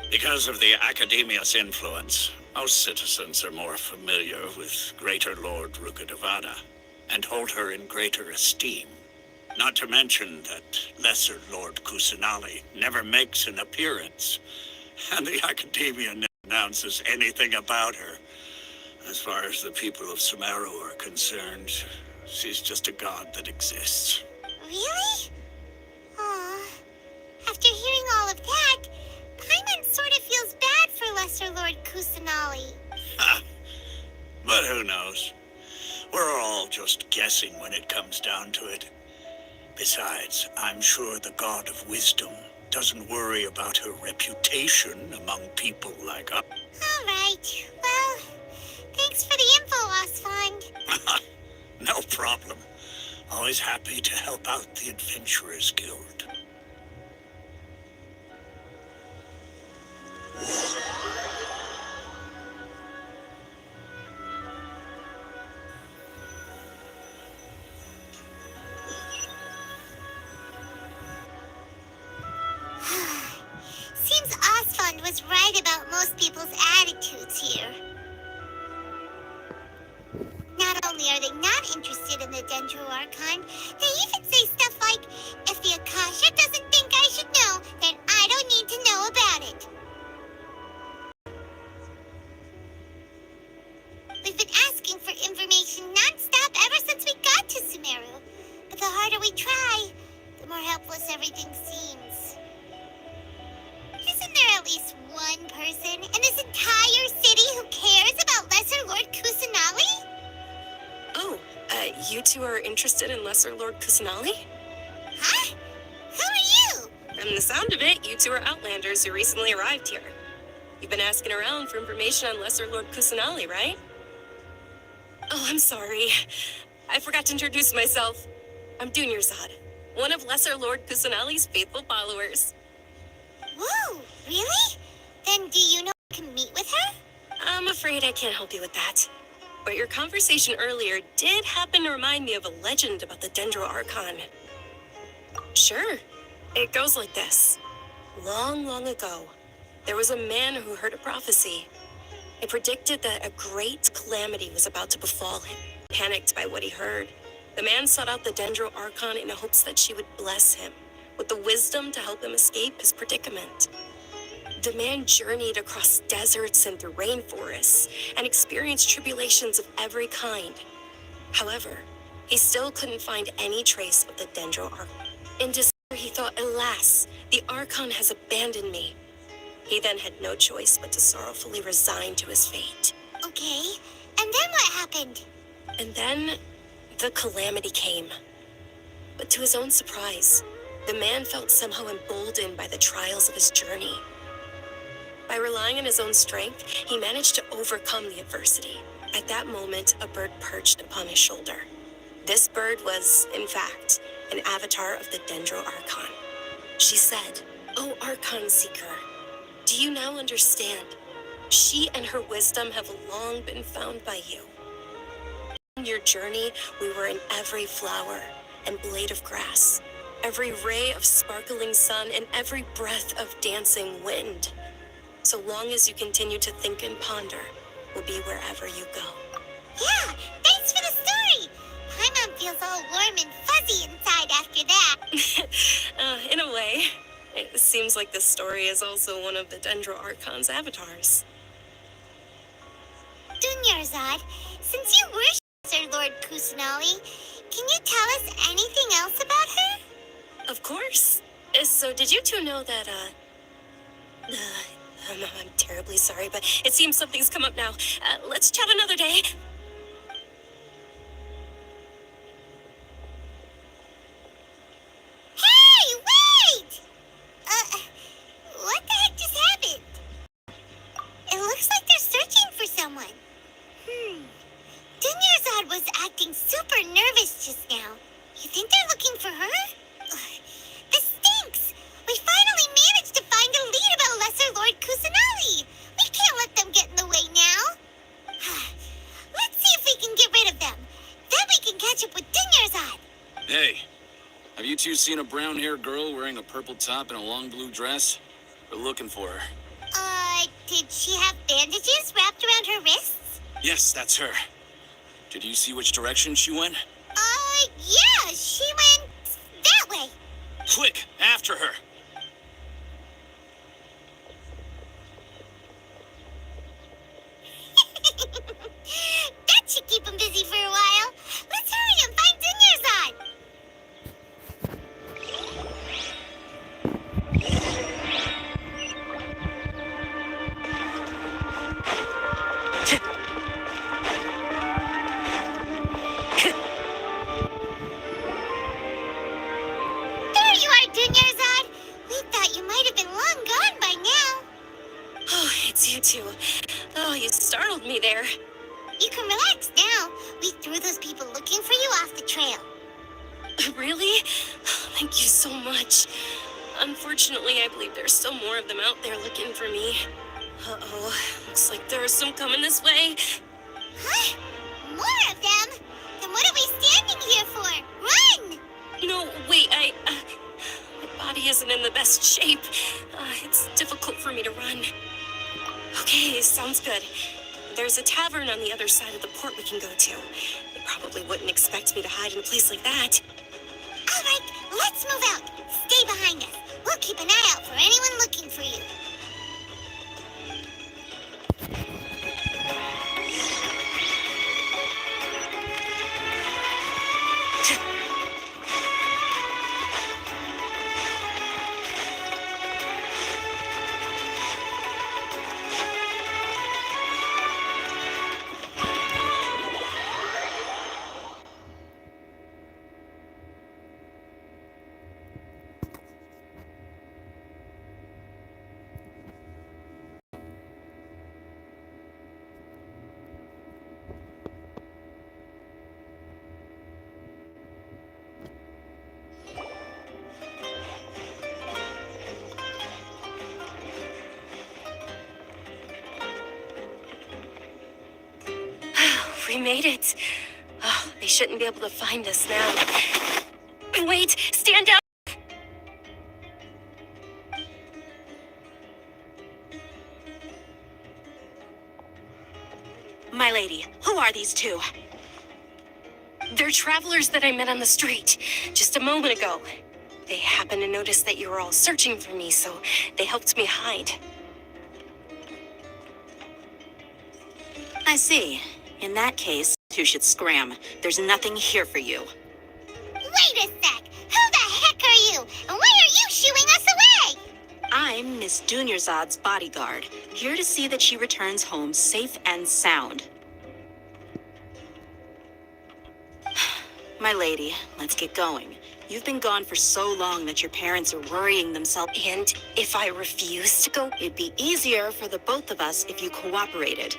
Because of the Academia's influence, most citizens are more familiar with Greater Lord Rugadavada and hold her in greater esteem. Not to mention that Lesser Lord Kusanali never makes an appearance, and the Academia never announces anything about her. As far as the people of Sumeru are concerned, she's just a god that exists. Really? Aw. After hearing all of that, Paimon sort of feels bad for Lesser Lord Kusanali. Ha! But who knows? We're all just guessing when it comes down to it. Besides, I'm sure the God of Wisdom doesn't worry about her reputation among people like us. All right. Well, thanks for the info, Osfond. No problem. Always happy to help out the Adventurers Guild. Seems Osfond was right about most people's attitudes here. Not only are they not interested in the Dendro Archon, they even say stuff like, if the Akasha doesn't think I should know, then I don't need to know about it. We've been asking for information non-stop ever since we got to Sumeru. But the harder we try, the more helpless everything seems. Isn't there at least one person in this entire city who cares about Lesser Lord Kusanali? Oh, you two are interested in Lesser Lord Kusanali? Huh? Who are you? From the sound of it, you two are Outlanders who recently arrived here. You've been asking around for information on Lesser Lord Kusanali, right? Oh, I'm sorry. I forgot to introduce myself. I'm Dunyarzad, one of Lesser Lord Kusanali's faithful followers. Whoa, really? Then do you know I can meet with her? I'm afraid I can't help you with that. But your conversation earlier did happen to remind me of a legend about the Dendro Archon. Sure. It goes like this. Long, long ago, there was a man who heard a prophecy. It predicted that a great calamity was about to befall him. Panicked by what he heard, the man sought out the Dendro Archon in hopes that she would bless him with the wisdom to help him escape his predicament. The man journeyed across deserts and through rainforests and experienced tribulations of every kind. However, he still couldn't find any trace of the Dendro Archon. In despair, he thought, alas, the Archon has abandoned me. He then had no choice but to sorrowfully resign to his fate. Okay, and then what happened? And then the calamity came. But to his own surprise, the man felt somehow emboldened by the trials of his journey. By relying on his own strength, he managed to overcome the adversity. At that moment, a bird perched upon his shoulder. This bird was, in fact, an avatar of the Dendro Archon. She said, "O Archon Seeker, do you now understand? She and her wisdom have long been found by you. In your journey, we were in every flower and blade of grass, every ray of sparkling sun, and every breath of dancing wind. So long as you continue to think and ponder, we'll be wherever you go." Yeah, thanks for the story. Paimon feels all warm and fuzzy inside after that. In a way, it seems like this story is also one of the Dendro Archon's avatars. Dunyarzad, since you worship Sir Lord Kusanali, can you tell us anything else about her? Of course. So did you two know that, I'm terribly sorry, but it seems something's come up now. Let's chat another day. Hey! for her? Ugh, this stinks! We finally managed to find a lead about Lesser Lord Kusanali! We can't let them get in the way now! Let's see if we can get rid of them. Then we can catch up with Dunyarzad. Hey, have you two seen a brown-haired girl wearing a purple top and a long blue dress? We're looking for her. Did she have bandages wrapped around her wrists? Yes, that's her. Did you see which direction she went? Yeah, she went that way. Quick, after her! That should keep him busy for a while. Let's hurry and find Dunyarzad. There you are, Dunyarzad. We thought you might have been long gone by now. Oh, it's you two. Oh, you startled me there. You can relax now. We threw those people looking for you off the trail. Really? Thank you so much. Unfortunately, I believe there's still more of them out there looking for me. Uh-oh. Looks like there are some coming this way. Huh? More of them? Then what are we standing here for? Run! No, wait, my body isn't in the best shape. It's difficult for me to run. Okay, sounds good. There's a tavern on the other side of the port we can go to. They probably wouldn't expect me to hide in a place like that. All right, let's move out. Stay behind us. We'll keep an eye out for anyone looking for you. We made it. Oh, they shouldn't be able to find us now. Wait, stand down. My lady, who are these two? They're travelers that I met on the street just a moment ago. They happened to notice that you were all searching for me, so they helped me hide. I see. In that case, you should scram. There's nothing here for you. Wait a sec. Who the heck are you? And why are you shooing us away? I'm Miss Dunyarzad's bodyguard, here to see that she returns home safe and sound. My lady, let's get going. You've been gone for so long that your parents are worrying themselves. And if I refuse to go, It'd be easier for the both of us if you cooperated.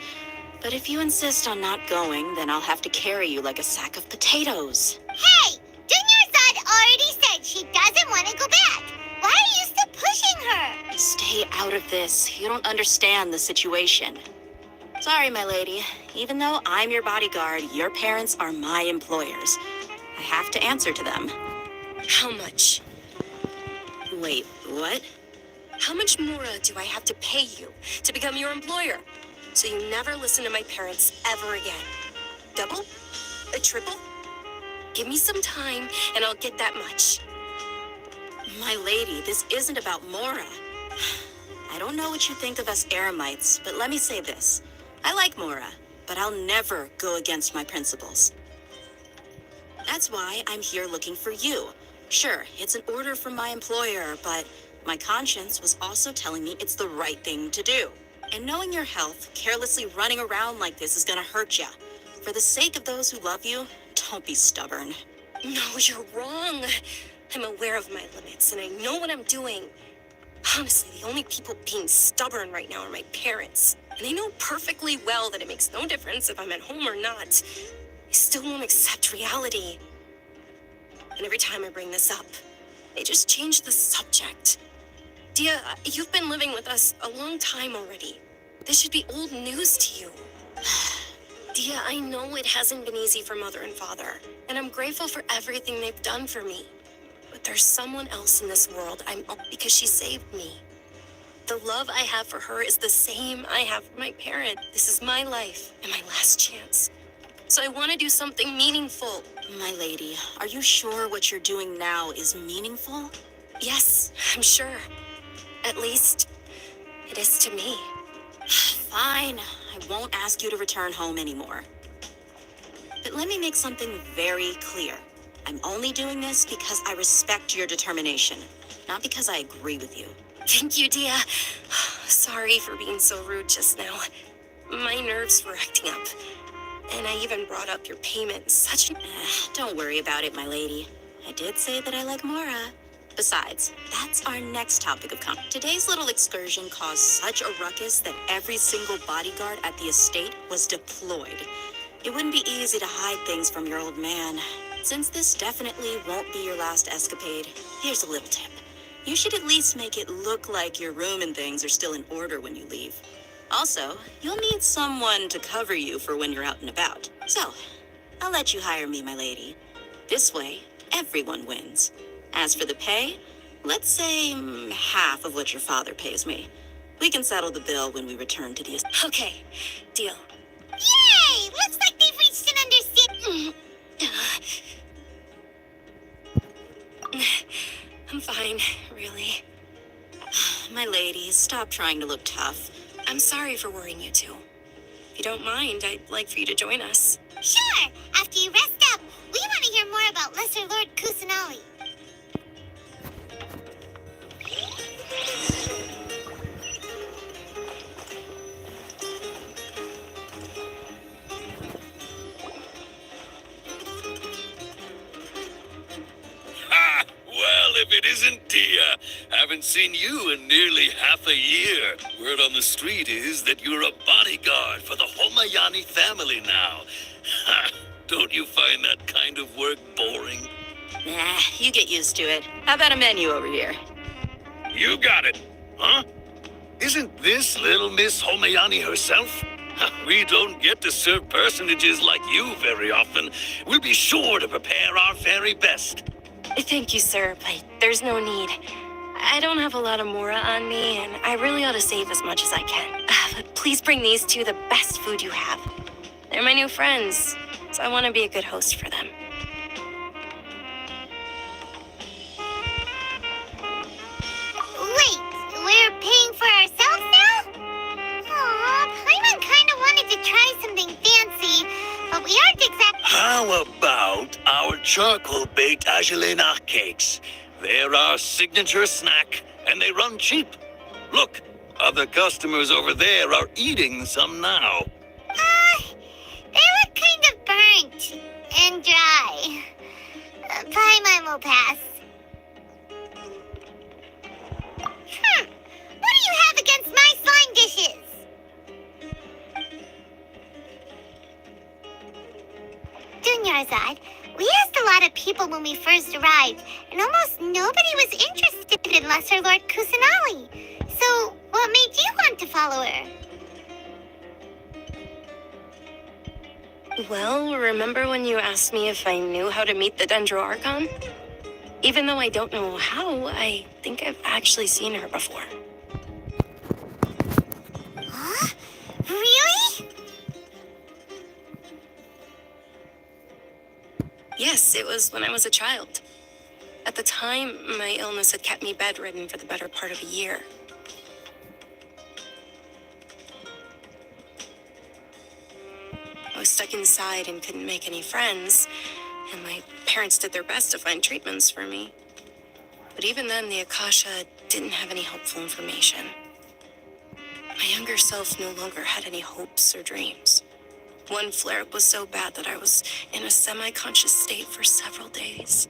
But if you insist on not going, then I'll have to carry you like a sack of potatoes. Hey, Dunyarzad already said she doesn't want to go back. Why are you still pushing her? Stay out of this. You don't understand the situation. Sorry, my lady. Even though I'm your bodyguard, your parents are my employers. I have to answer to them. how much? Wait, what? How much more do I have to pay you to become your employer? So you never listen to my parents ever again. Double? A triple? Give me some time and I'll get that much. My lady, this isn't about Mora. I don't know what you think of us Eremites, but let me say this. I like Mora, but I'll never go against my principles. That's why I'm here looking for you. Sure, it's an order from my employer, but my conscience was also telling me it's the right thing to do. And knowing your health, carelessly running around like this is gonna hurt ya. For the sake of those who love you, don't be stubborn. No, you're wrong. I'm aware of my limits and I know what I'm doing. Honestly, the only people being stubborn right now are my parents. And they know perfectly well that it makes no difference if I'm at home or not. They still won't accept reality. And every time I bring this up, they just change the subject. Dia, you've been living with us a long time already. This should be old news to you. Dia, I know it hasn't been easy for Mother and Father, and I'm grateful for everything they've done for me. But there's someone else in this world I'm because she saved me. The love I have for her is the same I have for my parent. This is my life and my last chance. So I want to do something meaningful. My lady, are you sure what you're doing now is meaningful? Yes, I'm sure. At least, it is to me. Fine, I won't ask you to return home anymore. But let me make something very clear. I'm only doing this because I respect your determination, not because I agree with you. Thank you, Dia. Sorry for being so rude just now. My nerves were acting up. And I even brought up your payment in such an... Don't worry about it, my lady. I did say that I like Mora. Besides, that's our next topic of conversation. Today's little excursion caused such a ruckus that every single bodyguard at the estate was deployed. It wouldn't be easy to hide things from your old man. Since this definitely won't be your last escapade, here's a little tip. You should at least make it look like your room and things are still in order when you leave. Also, you'll need someone to cover you for when you're out and about. So, I'll let you hire me, my lady. This way, everyone wins. As for the pay, let's say half of what your father pays me. We can settle the bill when we return to the... Okay, deal. Yay! Looks like they've reached an understanding. I'm fine, really. My lady, stop trying to look tough. I'm sorry for worrying you two. If you don't mind, I'd like for you to join us. Sure! After you rest up, we want to hear more about Lesser Lord Kusanali. Ha! Well, if it isn't Dia. Haven't seen you in nearly half a year. Word on the street is that you're a bodyguard for the Homayani family now. Ha! Don't you find that kind of work boring? Nah, you get used to it. How about a menu over here? You got it, huh? Isn't this little Miss Homayani herself? We don't get to serve personages like you very often. We'll be sure to prepare our very best. Thank you, sir, but there's no need. I don't have a lot of Mora on me, and I really ought to save as much as I can. But please bring these two the best food you have. They're my new friends, so I want to be a good host for them. Wait, we're paying for ourselves now? Aw, Paimon kinda wanted to try something fancy, but we aren't exactly... How about our charcoal-baked Agelena cakes? They're our signature snack, and they run cheap. Look, other customers over there are eating some now. They look kind of burnt and dry. Paimon will pass. What do you have against my slime dishes? Dunyarzad, we asked a lot of people when we first arrived, and almost nobody was interested in Lesser Lord Kusanali. So, what made you want to follow her? Well, remember when you asked me if I knew how to meet the Dendro Archon? Even though I don't know how, I think I've actually seen her before. Huh? Really? Yes, it was when I was a child. At the time, my illness had kept me bedridden for the better part of a year. I was stuck inside and couldn't make any friends, and my parents did their best to find treatments for me. But even then, the Akasha didn't have any helpful information. My younger self no longer had any hopes or dreams. One flare-up was so bad that I was in a semi-conscious state for several days.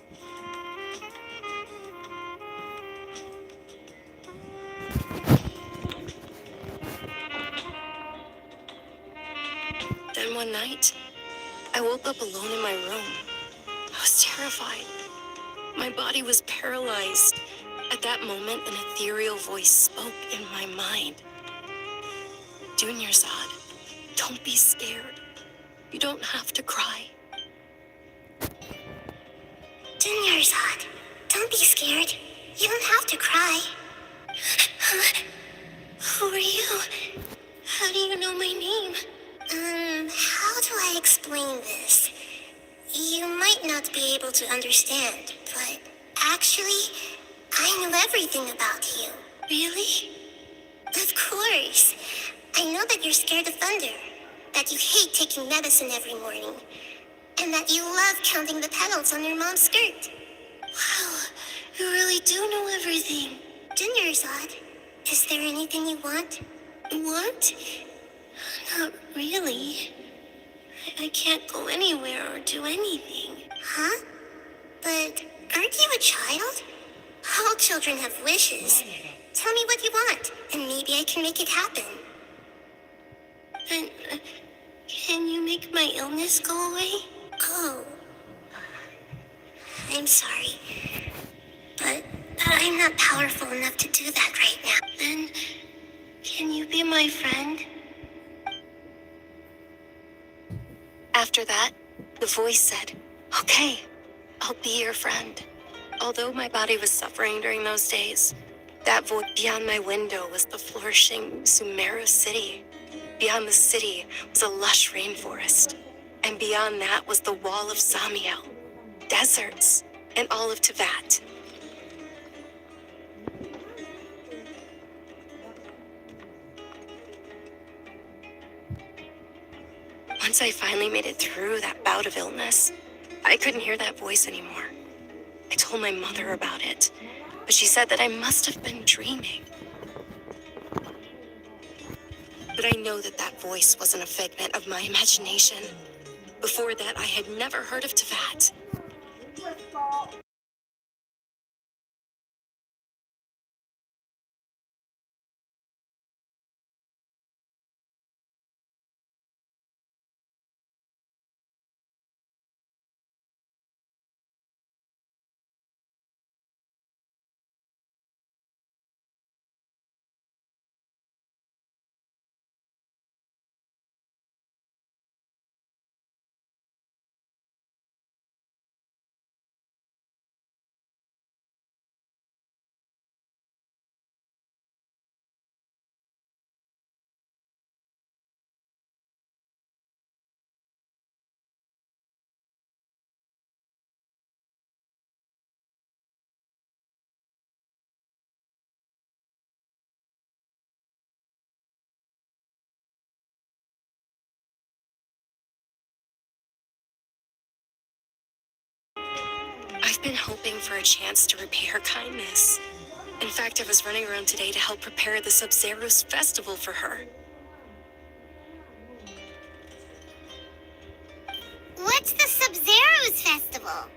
Then one night, I woke up alone in my room. I was terrified. My body was paralyzed. At that moment, an ethereal voice spoke in my mind. Dunyarzad, don't be scared. You don't have to cry. Dunyarzad, don't be scared. You don't have to cry. Who are you? How do you know my name? How do I explain this? You might not be able to understand, but actually, I know everything about you. Really? Of course. I know that you're scared of thunder, that you hate taking medicine every morning, and that you love counting the petals on your mom's skirt. Wow, you really do know everything. Dunyarzad, is there anything you want? Want? Not really. I can't go anywhere or do anything. Huh? But aren't you a child? All children have wishes. Tell me what you want, and maybe I can make it happen. And can you make my illness go away? Oh, I'm sorry. But I'm not powerful enough to do that right now. Then, can you be my friend? After that, the voice said, "Okay, I'll be your friend." Although my body was suffering during those days, that voice beyond my window was the flourishing Sumeru city. Beyond the city was a lush rainforest. And beyond that was the wall of Samiel, deserts, and all of Tibet. Once I finally made it through that bout of illness, I couldn't hear that voice anymore. I told my mother about it, but she said that I must have been dreaming. But I know that that voice wasn't a figment of my imagination. Before that, I had never heard of Tibet. I've been hoping for a chance to repay her kindness. In fact, I was running around today to help prepare the Sub-Zero's festival for her. What's the Sub-Zero's festival?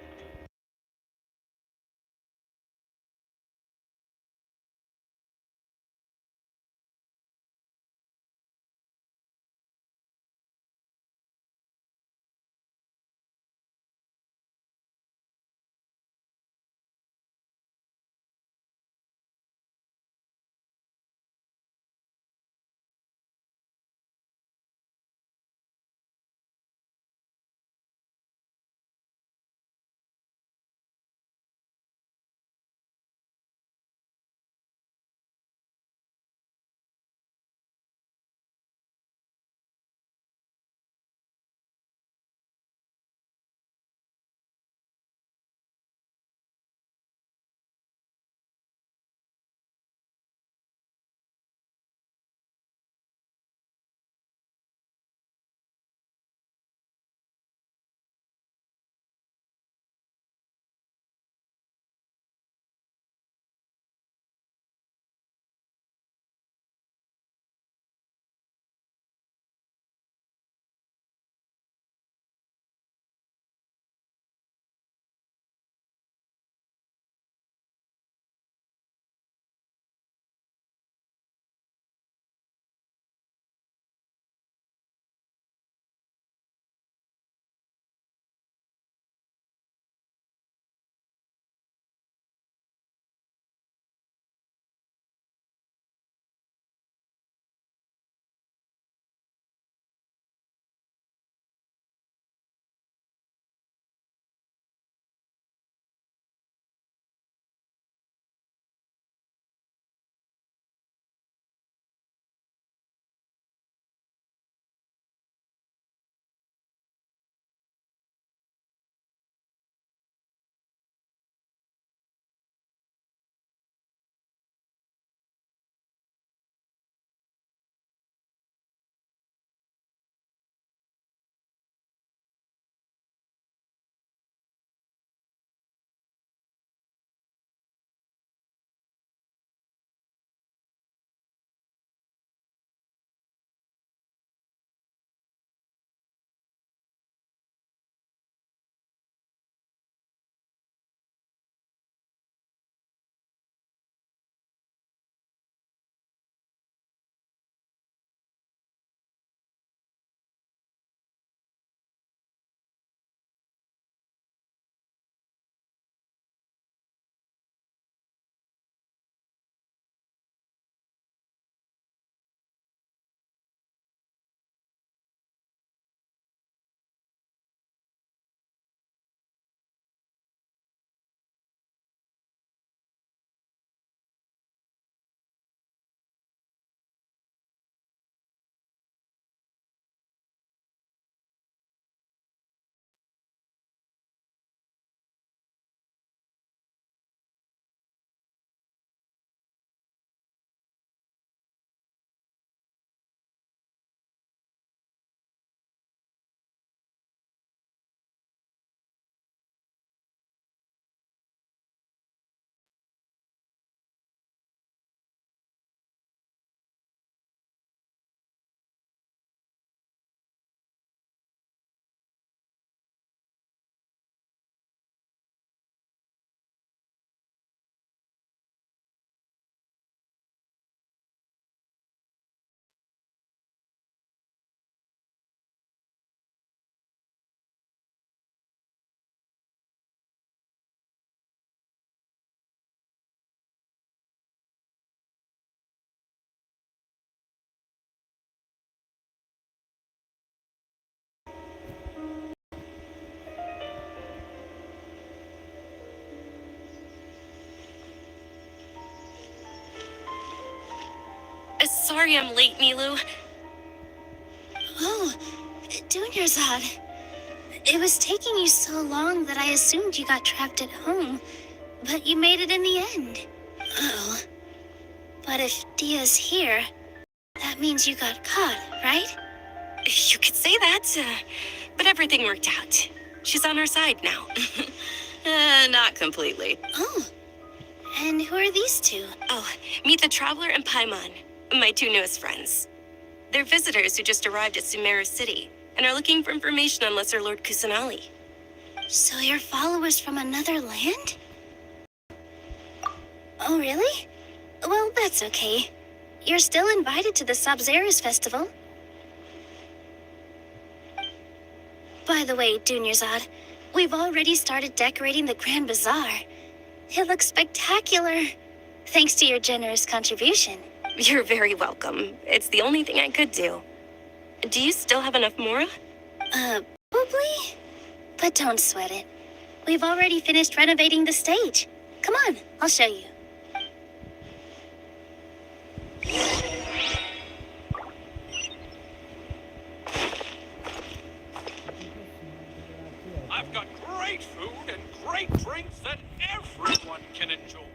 sorry I'm late, Milu. Oh, Dunyarzad. It was taking you so long that I assumed you got trapped at home, but you made it in the end. Oh. But if Dia's here, that means you got caught, right? You could say that, but everything worked out. She's on our side now. Not completely. Oh. And who are these two? Oh, meet the Traveler and Paimon, my two newest friends. They're visitors who just arrived at Sumeru City and are looking for information on Lesser Lord Kusanali. So you're followers from another land? Oh, really? Well, that's okay. You're still invited to the Sabzeruz festival. By the way, Dunyarzad, we've already started decorating the Grand Bazaar. It looks spectacular, thanks to your generous contribution. You're very welcome. It's the only thing I could do. Do you still have enough Mora? Probably. But don't sweat it. We've already finished renovating the stage. Come on, I'll show you. I've got great food and great drinks that everyone can enjoy.